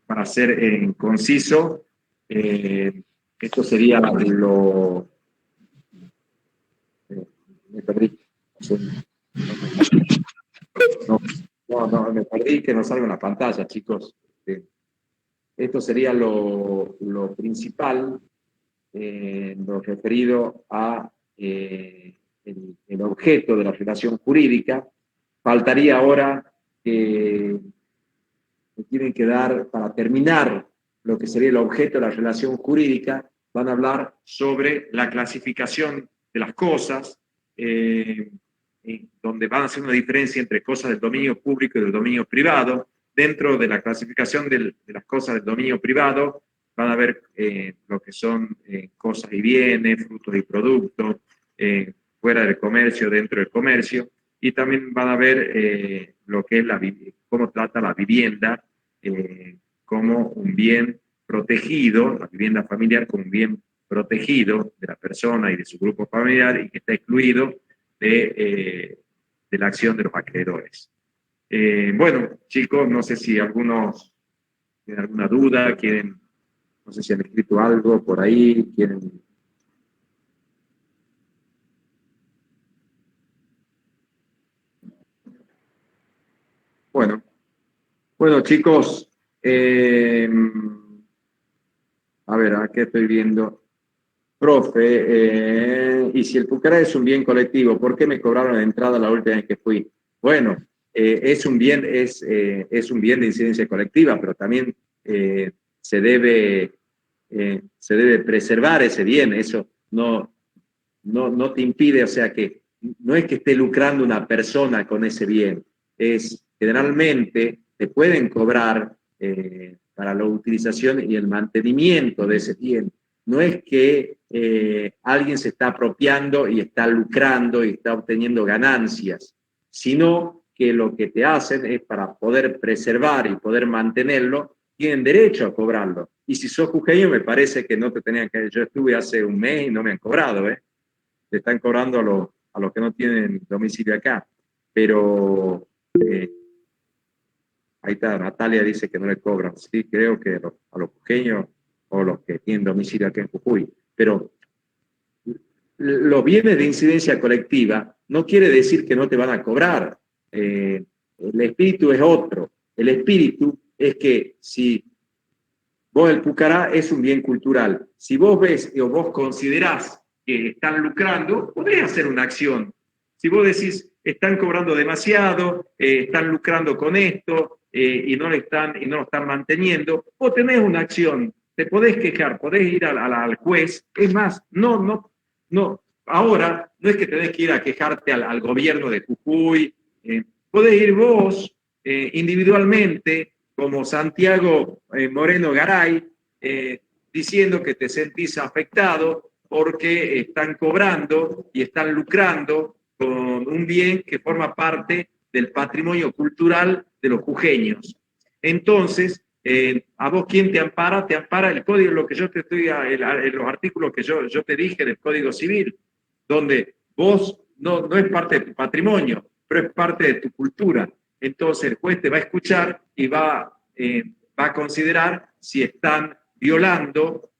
para ser conciso, esto sería lo... me perdí. No, me perdí, que no salga en la pantalla, chicos. Esto sería lo principal, lo referido a el objeto de la relación jurídica. Faltaría ahora que tienen que dar, para terminar lo que sería el objeto de la relación jurídica, van a hablar sobre la clasificación de las cosas, donde van a hacer una diferencia entre cosas del dominio público y del dominio privado. Dentro de la clasificación de las cosas del dominio privado van a ver lo que son cosas y bienes, frutos y productos, fuera del comercio, dentro del comercio, y también van a ver lo que es cómo trata la vivienda como un bien protegido, la vivienda familiar como un bien protegido de la persona y de su grupo familiar, y que está excluido de la acción de los acreedores. Bueno, chicos, no sé si algunos tienen alguna duda, no sé si han escrito algo por ahí, quieren... Bueno, chicos, a ver, aquí estoy viendo. Profe, y si el Pucará es un bien colectivo, ¿por qué me cobraron la entrada la última vez que fui? Bueno, es un bien de incidencia colectiva, pero también se debe preservar ese bien. Eso no te impide, o sea que no es que esté lucrando una persona con ese bien, es generalmente te pueden cobrar para la utilización y el mantenimiento de ese bien. No es que alguien se está apropiando y está lucrando y está obteniendo ganancias, sino que lo que te hacen es, para poder preservar y poder mantenerlo, tienen derecho a cobrarlo. Y si sos jujeño, me parece que no te tenían que... Yo estuve hace un mes y no me han cobrado, ¿eh? Le están cobrando a los que no tienen domicilio acá. Pero ahí está, Natalia dice que no le cobran. Sí, creo que a los jujeños o los que tienen domicilio acá en Jujuy. Pero los bienes de incidencia colectiva no quiere decir que no te van a cobrar. El espíritu es otro. El espíritu es que si vos, el Pucará es un bien cultural, si vos ves o vos considerás que están lucrando, podés hacer una acción. Si vos decís, están cobrando demasiado, están lucrando con esto y no lo están manteniendo, vos tenés una acción, te podés quejar, podés ir al juez. Es más, no, ahora no es que tenés que ir a quejarte al gobierno de Jujuy, podés ir vos individualmente, como Santiago Moreno Garay, diciendo que te sentís afectado porque están cobrando y están lucrando con un bien que forma parte del patrimonio cultural de los jujeños. Entonces, ¿A vos quién te ampara? Te ampara el código, lo que yo te estoy, los artículos que yo te dije del Código Civil, donde vos no es parte de tu patrimonio, pero es parte de tu cultura. Entonces el juez te va a escuchar y va a considerar si están violando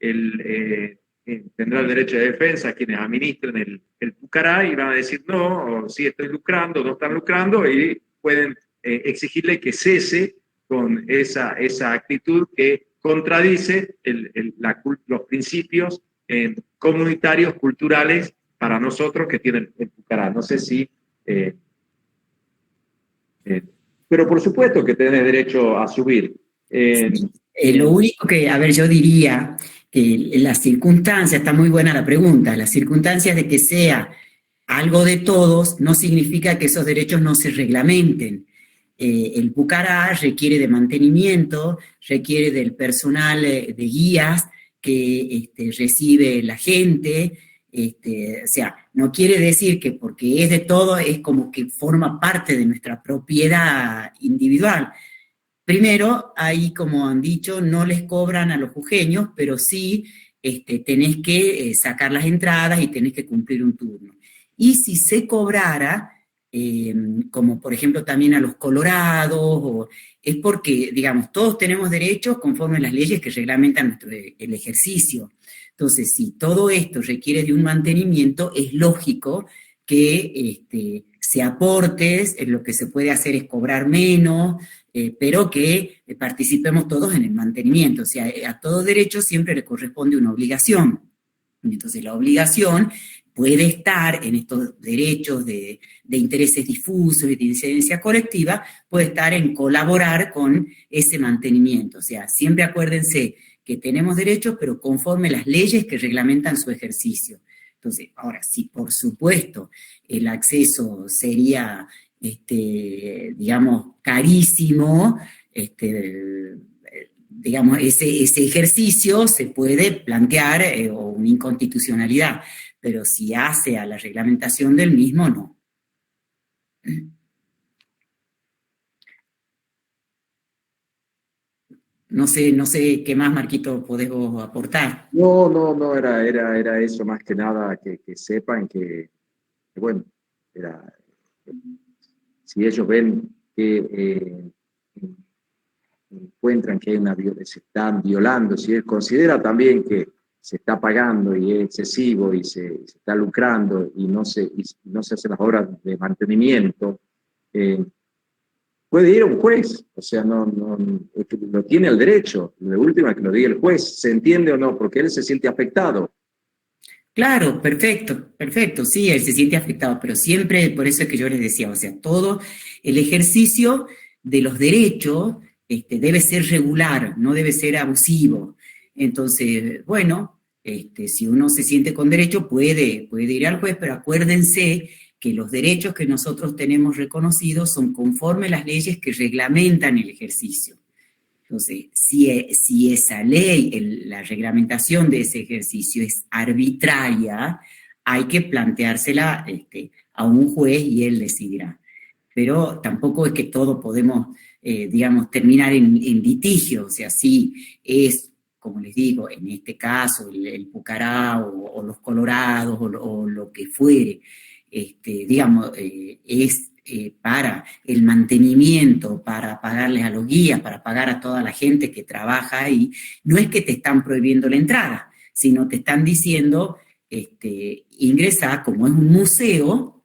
tendrá el derecho de defensa quienes administren el Pucará y van a decir no, o sí estoy lucrando, no están lucrando, y pueden exigirle que cese con esa actitud que contradice los principios comunitarios, culturales para nosotros que tienen el Pucará. No sé si... pero por supuesto que tenés derecho a subir. Lo único que, a ver, yo diría que las circunstancias, está muy buena la pregunta, las circunstancias de que sea algo de todos no significa que esos derechos no se reglamenten. El Pucará requiere de mantenimiento, requiere del personal de guías que recibe la gente, o sea, no quiere decir que porque es de todo es como que forma parte de nuestra propiedad individual. Primero, ahí como han dicho, no les cobran a los jujeños, pero sí tenés que sacar las entradas y tenés que cumplir un turno. Y si se cobrara, como por ejemplo también a los colorados, es porque, digamos, todos tenemos derechos conforme a las leyes que reglamentan el ejercicio. Entonces, si todo esto requiere de un mantenimiento, es lógico que se aportes, lo que se puede hacer es cobrar menos, pero que participemos todos en el mantenimiento. O sea, a todo derecho siempre le corresponde una obligación. Entonces, la obligación puede estar en estos derechos de intereses difusos y de incidencia colectiva, puede estar en colaborar con ese mantenimiento. O sea, siempre acuérdense que tenemos derechos, pero conforme las leyes que reglamentan su ejercicio. Entonces, ahora, si por supuesto el acceso sería, digamos, carísimo, digamos, ese ejercicio se puede plantear una inconstitucionalidad, pero si hace a la reglamentación del mismo, no. No sé qué más, Marquito, podés vos aportar. No, era eso más que nada, que sepan que, bueno, si ellos ven que encuentran que hay se están violando, si él considera también que se está pagando y es excesivo y se está lucrando y no se hacen las obras de mantenimiento, puede ir a un juez, o sea, no tiene el derecho, de última que lo diga el juez, ¿se entiende o no? Porque él se siente afectado. Claro, perfecto, sí, él se siente afectado, pero siempre, por eso es que yo les decía, o sea, todo el ejercicio de los derechos debe ser regular, no debe ser abusivo. Entonces, bueno, si uno se siente con derecho, puede ir al juez, pero acuérdense que los derechos que nosotros tenemos reconocidos son conforme a las leyes que reglamentan el ejercicio. Entonces, si esa ley, la reglamentación de ese ejercicio es arbitraria, hay que planteársela a un juez y él decidirá. Pero tampoco es que todo podemos, digamos, terminar en litigio. O sea, si es, como les digo, en este caso, el Pucará o los Colorados o lo que fuere, digamos, es para el mantenimiento, para pagarles a los guías, para pagar a toda la gente que trabaja ahí, no es que te están prohibiendo la entrada, sino te están diciendo, ingresa, como es un museo,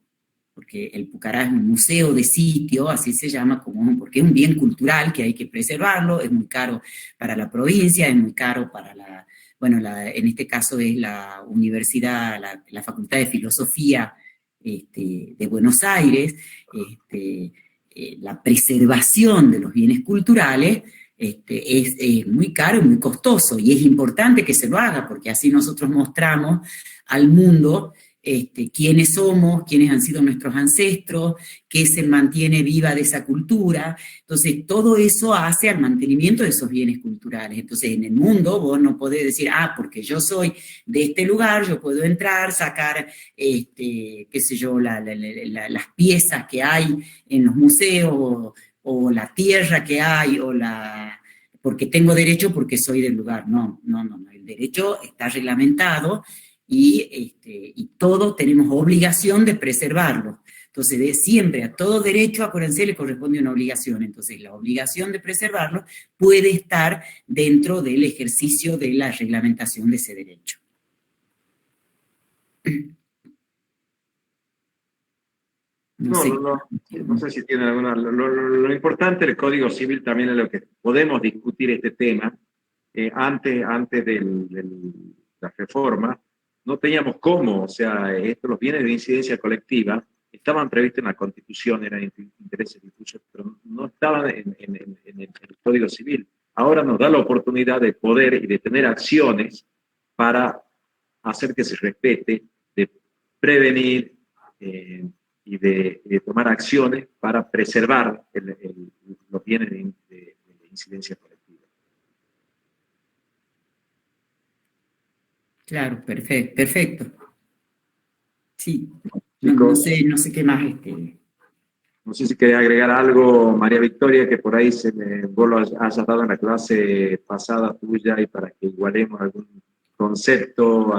porque el Pucará es un museo de sitio, así se llama, porque es un bien cultural que hay que preservarlo, es muy caro para la provincia, es muy caro para en este caso es la universidad, la Facultad de Filosofía de Buenos Aires, la preservación de los bienes culturales es muy caro y muy costoso, y es importante que se lo haga, porque así nosotros mostramos al mundo quiénes somos, quiénes han sido nuestros ancestros, qué se mantiene viva de esa cultura. Entonces, todo eso hace al mantenimiento de esos bienes culturales. Entonces, en el mundo vos no podés decir, porque yo soy de este lugar, yo puedo entrar, sacar, qué sé yo, las piezas que hay en los museos, o la tierra que hay, o porque tengo derecho porque soy del lugar. No. El derecho está reglamentado y todos tenemos obligación de preservarlo. Entonces, siempre a todo derecho, acuérdense, le corresponde una obligación. Entonces, la obligación de preservarlo puede estar dentro del ejercicio de la reglamentación de ese derecho. No sé si tiene alguna... Lo importante del Código Civil también es lo que podemos discutir este tema. Antes de la reforma, no teníamos cómo, o sea, los bienes de incidencia colectiva estaban previstos en la Constitución, eran intereses difusos, pero no estaban en el Código Civil. Ahora nos da la oportunidad de poder y de tener acciones para hacer que se respete, de prevenir y de tomar acciones para preservar los bienes de incidencia colectiva. Claro, perfecto. Sí, no sé qué más. No sé si quería agregar algo, María Victoria, que por ahí vos lo hayas dado en la clase pasada tuya y para que igualemos algún concepto,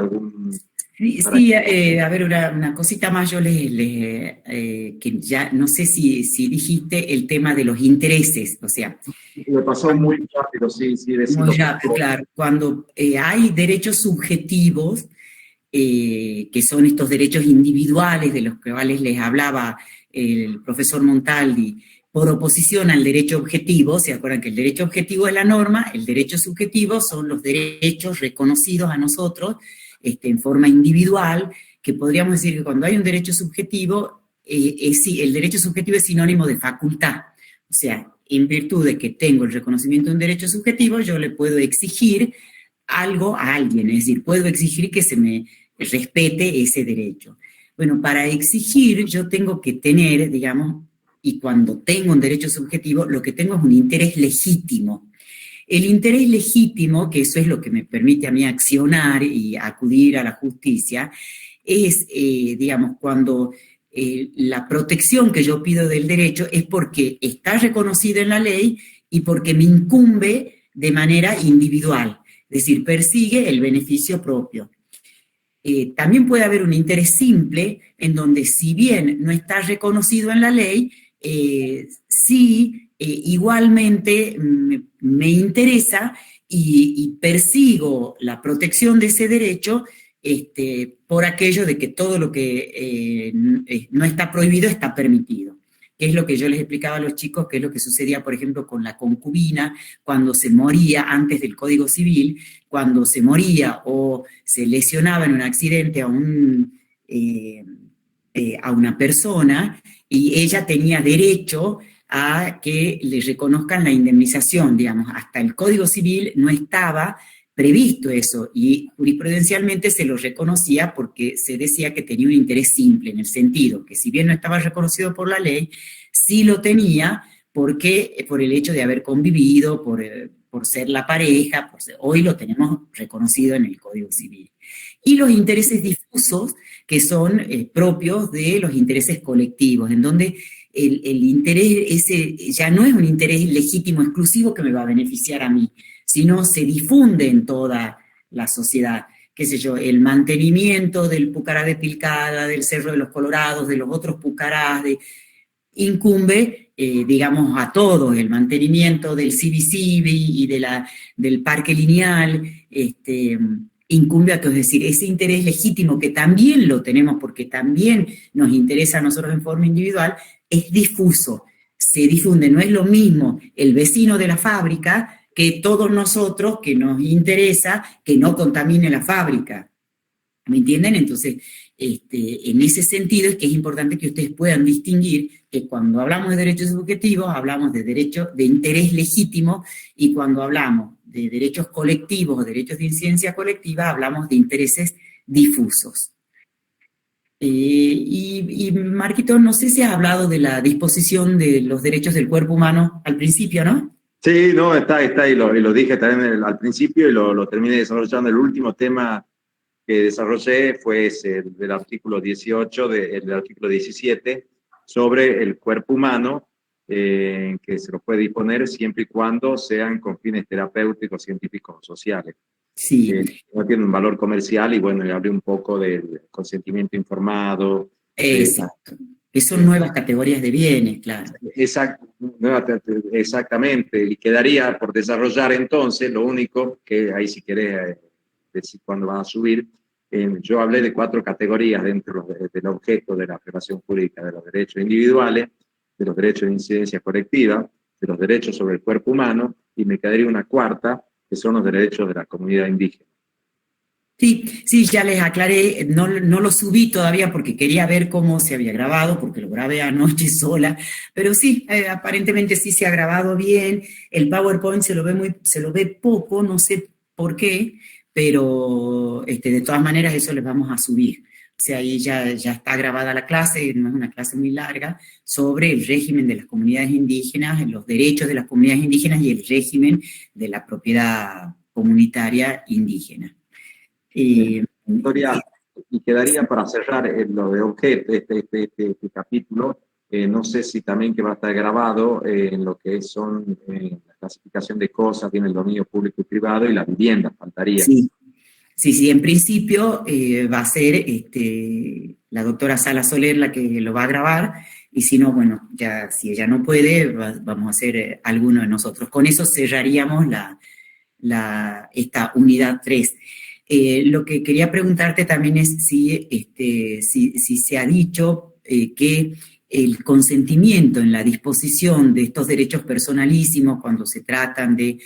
Sí, a ver, una cosita más, yo que ya no sé si dijiste el tema de los intereses, o sea. Me pasó muy rápido, sí. Muy rápido, claro. Cuando hay derechos subjetivos, que son estos derechos individuales de los cuales les hablaba el profesor Montaldi, por oposición al derecho objetivo, ¿se acuerdan que el derecho objetivo es la norma? El derecho subjetivo son los derechos reconocidos a nosotros en forma individual, que podríamos decir que cuando hay un derecho subjetivo, el derecho subjetivo es sinónimo de facultad. O sea, en virtud de que tengo el reconocimiento de un derecho subjetivo, yo le puedo exigir algo a alguien, es decir, puedo exigir que se me respete ese derecho. Bueno, para exigir yo tengo que tener, digamos, y cuando tengo un derecho subjetivo, lo que tengo es un interés legítimo. El interés legítimo, que eso es lo que me permite a mí accionar y acudir a la justicia, es, digamos, cuando la protección que yo pido del derecho es porque está reconocido en la ley y porque me incumbe de manera individual, es decir, persigue el beneficio propio. También puede haber un interés simple en donde, si bien no está reconocido en la ley, sí igualmente me interesa y persigo la protección de ese derecho por aquello de que todo lo que no está prohibido está permitido. Que es lo que yo les explicaba a los chicos, que es lo que sucedía, por ejemplo, con la concubina, cuando se moría antes del Código Civil, cuando se moría o se lesionaba en un accidente a una persona, y ella tenía derecho a que le reconozcan la indemnización, digamos, hasta el Código Civil no estaba previsto eso, y jurisprudencialmente se lo reconocía porque se decía que tenía un interés simple, en el sentido que si bien no estaba reconocido por la ley, sí lo tenía porque, por el hecho de haber convivido, por ser la pareja, hoy lo tenemos reconocido en el Código Civil. Y los intereses difusos, que son propios de los intereses colectivos, en donde el interés ese ya no es un interés legítimo exclusivo que me va a beneficiar a mí, sino se difunde en toda la sociedad. Qué sé yo, el mantenimiento del Pucará de Pilcada, del Cerro de los Colorados, de los otros Pucarás, incumbe, digamos, a todos, el mantenimiento del Civi y del Parque Lineal, incumbe a todos, es decir, ese interés legítimo que también lo tenemos porque también nos interesa a nosotros en forma individual, es difuso, se difunde, no es lo mismo el vecino de la fábrica que todos nosotros que nos interesa que no contamine la fábrica. ¿Me entienden? Entonces, en ese sentido es que es importante que ustedes puedan distinguir que cuando hablamos de derechos subjetivos, hablamos de derecho de interés legítimo, y cuando hablamos de derechos colectivos o derechos de incidencia colectiva, hablamos de intereses difusos. Y Marquito, no sé si has hablado de la disposición de los derechos del cuerpo humano al principio, ¿no? Sí, no, está, y lo dije también al principio y lo terminé desarrollando. El último tema que desarrollé fue del artículo 18, del artículo 17, sobre el cuerpo humano, que se los puede disponer siempre y cuando sean con fines terapéuticos, científicos o sociales. Sí, No tiene un valor comercial y bueno, le hablé un poco del consentimiento informado. exacto. Que son nuevas categorías de bienes, claro. Exactamente, y quedaría por desarrollar entonces, lo único que ahí si querés decir cuándo van a subir, yo hablé de 4 categorías dentro del objeto de la relación jurídica, de los derechos individuales, de los derechos de incidencia colectiva, de los derechos sobre el cuerpo humano, y me quedaría una 4ª, que son los derechos de la comunidad indígena. Sí, sí, ya les aclaré, no lo subí todavía porque quería ver cómo se había grabado, porque lo grabé anoche sola, pero sí, aparentemente sí se ha grabado bien, el PowerPoint se lo ve poco, no sé por qué, pero de todas maneras eso les vamos a subir. O sea, ahí ya está grabada la clase, no es una clase muy larga, sobre el régimen de las comunidades indígenas, los derechos de las comunidades indígenas y el régimen de la propiedad comunitaria indígena. Victoria, y quedaría para cerrar lo de objeto, este capítulo, no sé si también que va a estar grabado en lo que son la clasificación de cosas, tiene el dominio público y privado y la vivienda, faltaría. Sí, sí, en principio va a ser la doctora Sala Soler la que lo va a grabar, y si no, bueno, ya si ella no puede, vamos a hacer alguno de nosotros. Con eso cerraríamos esta unidad 3. Lo que quería preguntarte también es si se ha dicho que el consentimiento en la disposición de estos derechos personalísimos, cuando se tratan de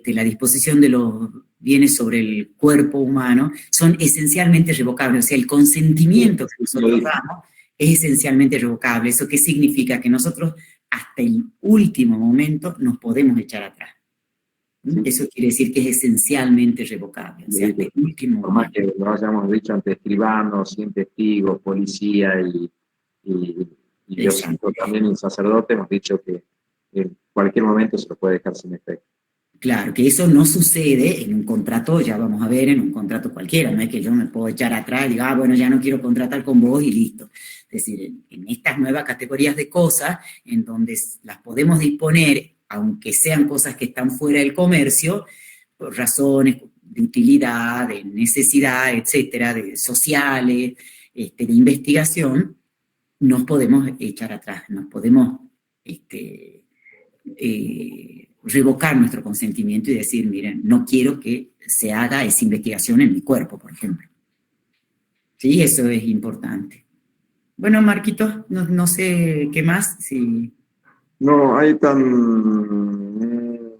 la disposición de los bienes sobre el cuerpo humano, son esencialmente revocables. O sea, el consentimiento que nosotros damos es esencialmente revocable. ¿Eso qué significa? Que nosotros hasta el último momento nos podemos echar atrás. Eso quiere decir que es esencialmente revocable. O sea, hasta el último por más que lo hayamos dicho ante escribanos, sin testigos, policía y yo siento también un sacerdote, hemos dicho que en cualquier momento se lo puede dejar sin efecto. Claro, que eso no sucede en un contrato, ya vamos a ver, en un contrato cualquiera, no es que yo me puedo echar atrás y diga, bueno, ya no quiero contratar con vos y listo. Es decir, en estas nuevas categorías de cosas, en donde las podemos disponer, aunque sean cosas que están fuera del comercio, por razones de utilidad, de necesidad, etcétera, de sociales, de investigación, nos podemos echar atrás, nos podemos revocar nuestro consentimiento y decir, miren, no quiero que se haga esa investigación en mi cuerpo, por ejemplo. Sí, eso es importante. Bueno, Marquitos, no sé qué más. Sí. No, hay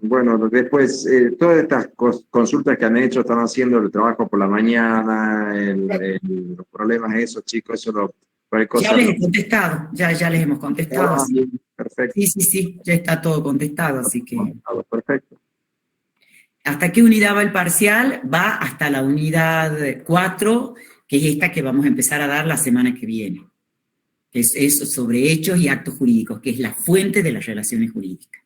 bueno, después, todas estas consultas que han hecho, están haciendo el trabajo por la mañana, los problemas esos, chicos, eso Ya les he contestado, ya les hemos contestado. Ah, bien, perfecto. Sí, ya está todo contestado, así que... Perfecto. ¿Hasta qué unidad va el parcial? Va hasta la unidad 4, que es esta que vamos a empezar a dar la semana que viene. Es sobre hechos y actos jurídicos, que es la fuente de las relaciones jurídicas.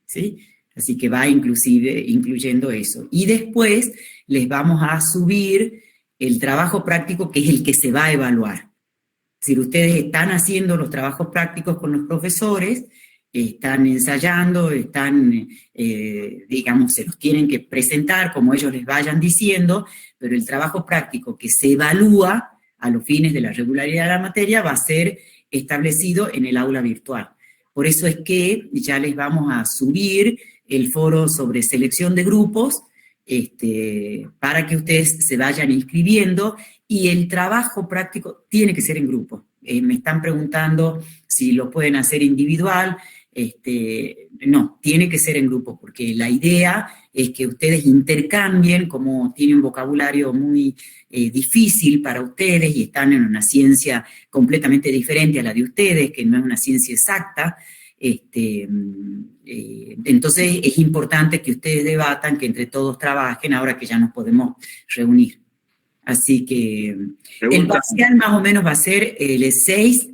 ¿Sí? Así que va incluyendo eso. Y después les vamos a subir el trabajo práctico, que es el que se va a evaluar. Si ustedes están haciendo los trabajos prácticos con los profesores, están ensayando, digamos, se los tienen que presentar como ellos les vayan diciendo, pero el trabajo práctico que se evalúa a los fines de la regularidad de la materia va a ser establecido en el aula virtual. Por eso es que ya les vamos a subir el foro sobre selección de grupos, para que ustedes se vayan inscribiendo, y el trabajo práctico tiene que ser en grupo. Me están preguntando si lo pueden hacer individual. No, tiene que ser en grupo, porque la idea es que ustedes intercambien, como tienen un vocabulario muy difícil para ustedes y están en una ciencia completamente diferente a la de ustedes, que no es una ciencia exacta. Entonces es importante que ustedes debatan, que entre todos trabajen ahora que ya nos podemos reunir. Así que el parcial más o menos va a ser el 6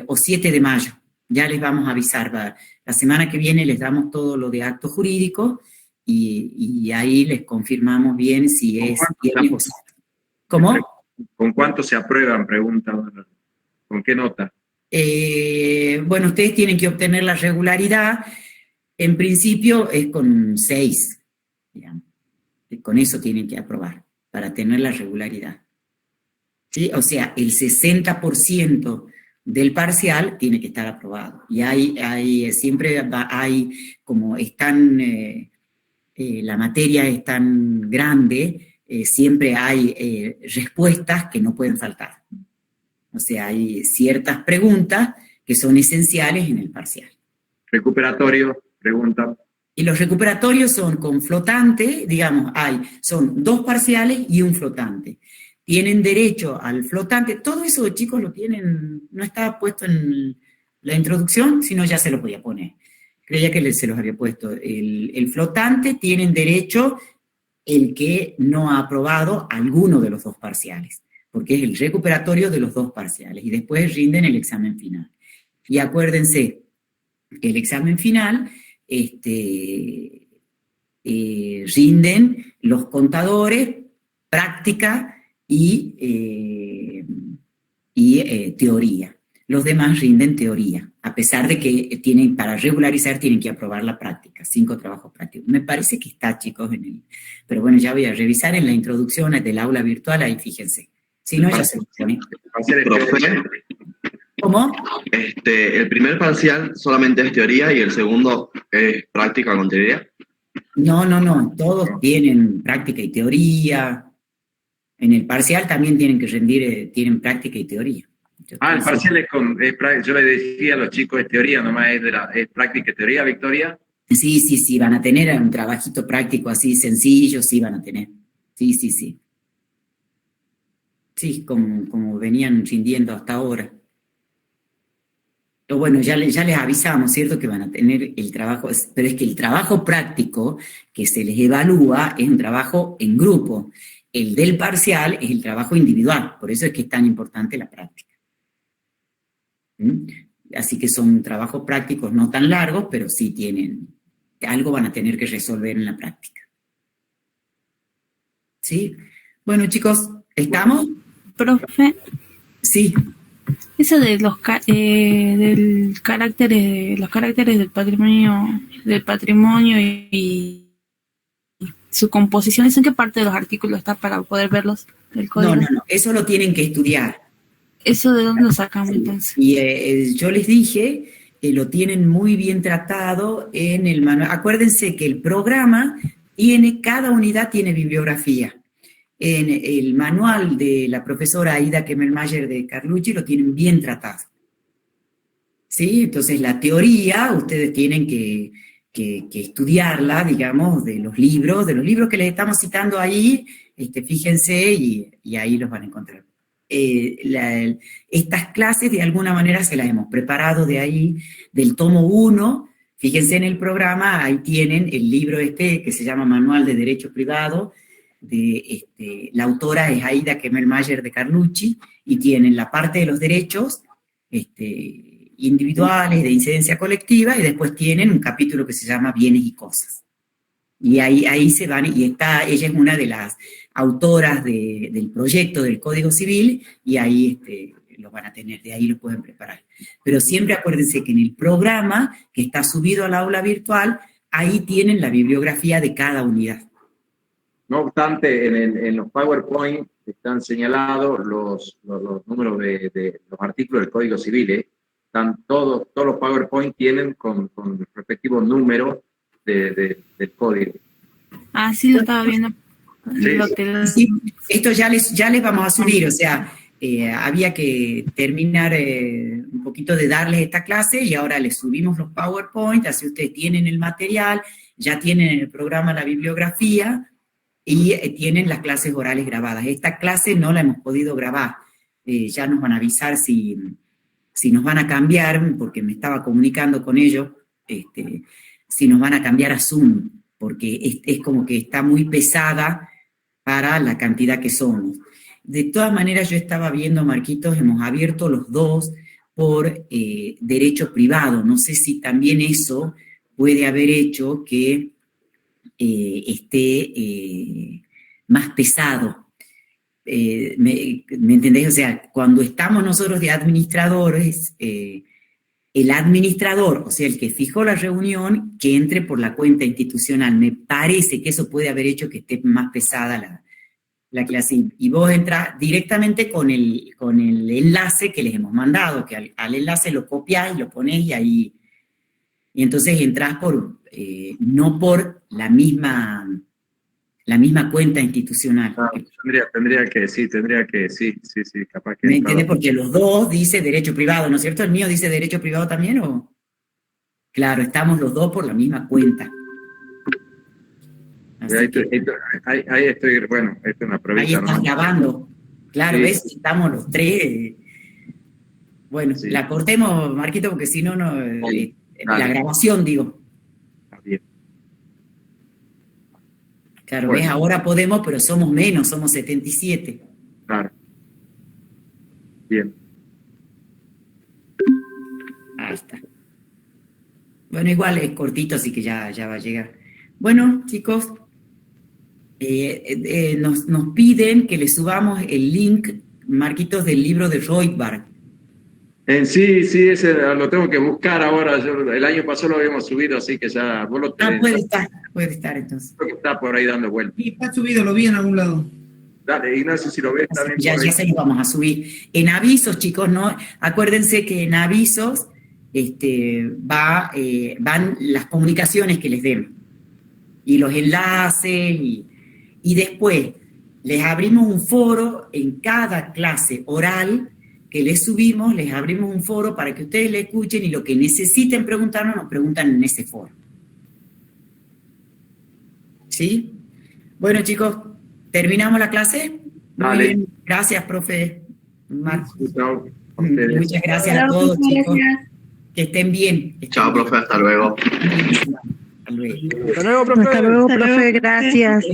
o 7 de mayo. Ya les vamos a avisar. La semana que viene les damos todo lo de actos jurídicos y ahí les confirmamos bien si es bien o ¿Cómo? ¿Con cuánto se aprueban? Pregunta. ¿Con qué nota? Bueno, ustedes tienen que obtener la regularidad. En principio es con 6, digamos. Y con eso tienen que aprobar, para tener la regularidad. ¿Sí? O sea, el 60% del parcial tiene que estar aprobado. Y siempre hay, como la materia es tan grande, siempre hay respuestas que no pueden faltar. O sea, hay ciertas preguntas que son esenciales en el parcial. Recuperatorio, pregunta. Y los recuperatorios son con flotante, digamos, son 2 parciales y un flotante. Tienen derecho al flotante, todo eso, chicos, lo tienen, no estaba puesto en la introducción, sino ya se lo podía poner. Creía que se los había puesto. El flotante tienen derecho el que no ha aprobado alguno de los 2 parciales, porque es el recuperatorio de los 2 parciales, y después rinden el examen final. Y acuérdense que el examen final rinden los contadores, práctica y teoría. Los demás rinden teoría, a pesar de que para regularizar tienen que aprobar la práctica, 5 trabajos prácticos. Me parece que está, chicos, pero bueno, ya voy a revisar en la introducción del aula virtual, ahí fíjense. Si no, ya se lo pone. Profe, ¿Cómo? El primer parcial solamente es teoría y el segundo es práctica con teoría. No, todos tienen práctica y teoría. En el parcial también tienen que rendir, tienen práctica y teoría. el parcial yo le decía a los chicos, es teoría, nomás es práctica y teoría, Victoria. Sí, van a tener un trabajito práctico así sencillo, sí van a tener. Sí. Sí, como venían rindiendo hasta ahora. Pero bueno, ya les avisamos, ¿cierto? Que van a tener el trabajo, pero es que el trabajo práctico que se les evalúa es un trabajo en grupo. El del parcial es el trabajo individual, por eso es que es tan importante la práctica. ¿Mm? Así que son trabajos prácticos no tan largos, pero sí algo van a tener que resolver en la práctica. ¿Sí? Bueno, chicos, ¿estamos? Profe, Sí. eso de los caracteres del patrimonio y su composición, ¿en qué parte de los artículos está para poder verlos del código? No, eso lo tienen que estudiar. ¿Eso de dónde lo sacamos entonces? Y yo les dije, lo tienen muy bien tratado en el manual. Acuérdense que el programa cada unidad tiene bibliografía. En el manual de la profesora Aida Kemmelmayer de Carlucci lo tienen bien tratado. ¿Sí? Entonces la teoría ustedes tienen que estudiarla, digamos, de los libros que les estamos citando ahí, fíjense y ahí los van a encontrar. Estas clases de alguna manera se las hemos preparado de ahí, del tomo 1, fíjense en el programa, ahí tienen el libro que se llama Manual de Derecho Privado, la autora es Aida Kemmelmayer de Carlucci, y tienen la parte de los derechos individuales, de incidencia colectiva, y después tienen un capítulo que se llama Bienes y Cosas. Y ahí se van, ella es una de las autoras del proyecto del Código Civil, y ahí lo van a tener, de ahí lo pueden preparar. Pero siempre acuérdense que en el programa que está subido al aula virtual, ahí tienen la bibliografía de cada unidad. No obstante, en los PowerPoint están señalados los números de los artículos del Código Civil. Están todos los PowerPoint tienen con respectivo número del código. Ah, sí, lo estaba viendo. Sí, esto ya les vamos a subir, o sea, había que terminar un poquito de darles esta clase y ahora les subimos los PowerPoint, así ustedes tienen el material, ya tienen en el programa la bibliografía y tienen las clases orales grabadas. Esta clase no la hemos podido grabar, ya nos van a avisar si nos van a cambiar, porque me estaba comunicando con ellos, si nos van a cambiar a Zoom, porque es como que está muy pesada para la cantidad que somos. De todas maneras, yo estaba viendo, Marquitos, hemos abierto los 2 por derecho privado. No sé si también eso puede haber hecho que esté más pesado. ¿me entendés? O sea, cuando estamos nosotros de administradores, el administrador, o sea, el que fijó la reunión, que entre por la cuenta institucional. Me parece que eso puede haber hecho que esté más pesada la clase. Y vos entras directamente con el enlace que les hemos mandado, que al enlace lo copiás y lo ponés y ahí. Y entonces entras no por la misma cuenta institucional. Tendría que, sí, capaz que... ¿Me entiendes? Porque los dos dice derecho privado, ¿no es cierto? ¿El mío dice derecho privado también o...? Claro, estamos los dos por la misma cuenta. Ahí estoy, bueno, esto es una pruebita. Ahí estás grabando. Claro, Sí. ¿ves? Estamos los tres. Bueno, Sí. la cortemos, Marquito, porque si no, Sí. la Dale. grabación, digo. Está bien. Claro, Bueno. ¿ves? Ahora podemos, pero somos menos, somos 77. Claro. Bien. Ahí está. Bueno, igual es cortito, así que ya va a llegar. Bueno, chicos, nos piden que les subamos el link, Marquitos, del libro de Rothbard. Sí, ese lo tengo que buscar ahora. El año pasado lo habíamos subido, así que ya vos lo tenés. Puede estar entonces. Creo que está por ahí dando vueltas. Sí, está subido, lo vi en algún lado. Dale, Ignacio, si lo ves también. Ya por ahí. se lo vamos a subir. En avisos, chicos, no, acuérdense que en avisos van las comunicaciones que les den y los enlaces y después les abrimos un foro en cada clase oral que les subimos, les abrimos un foro para que ustedes le escuchen y lo que necesiten preguntarnos nos preguntan en ese foro. ¿Sí? Bueno, chicos, ¿terminamos la clase? Muy Dale. bien. Gracias, profe Marcos. Chao. A ustedes. Muchas gracias a todos, chicos. Que estén bien. Chao, profe, hasta luego. Hasta luego. Hasta luego, profe. Hasta luego, profe, gracias.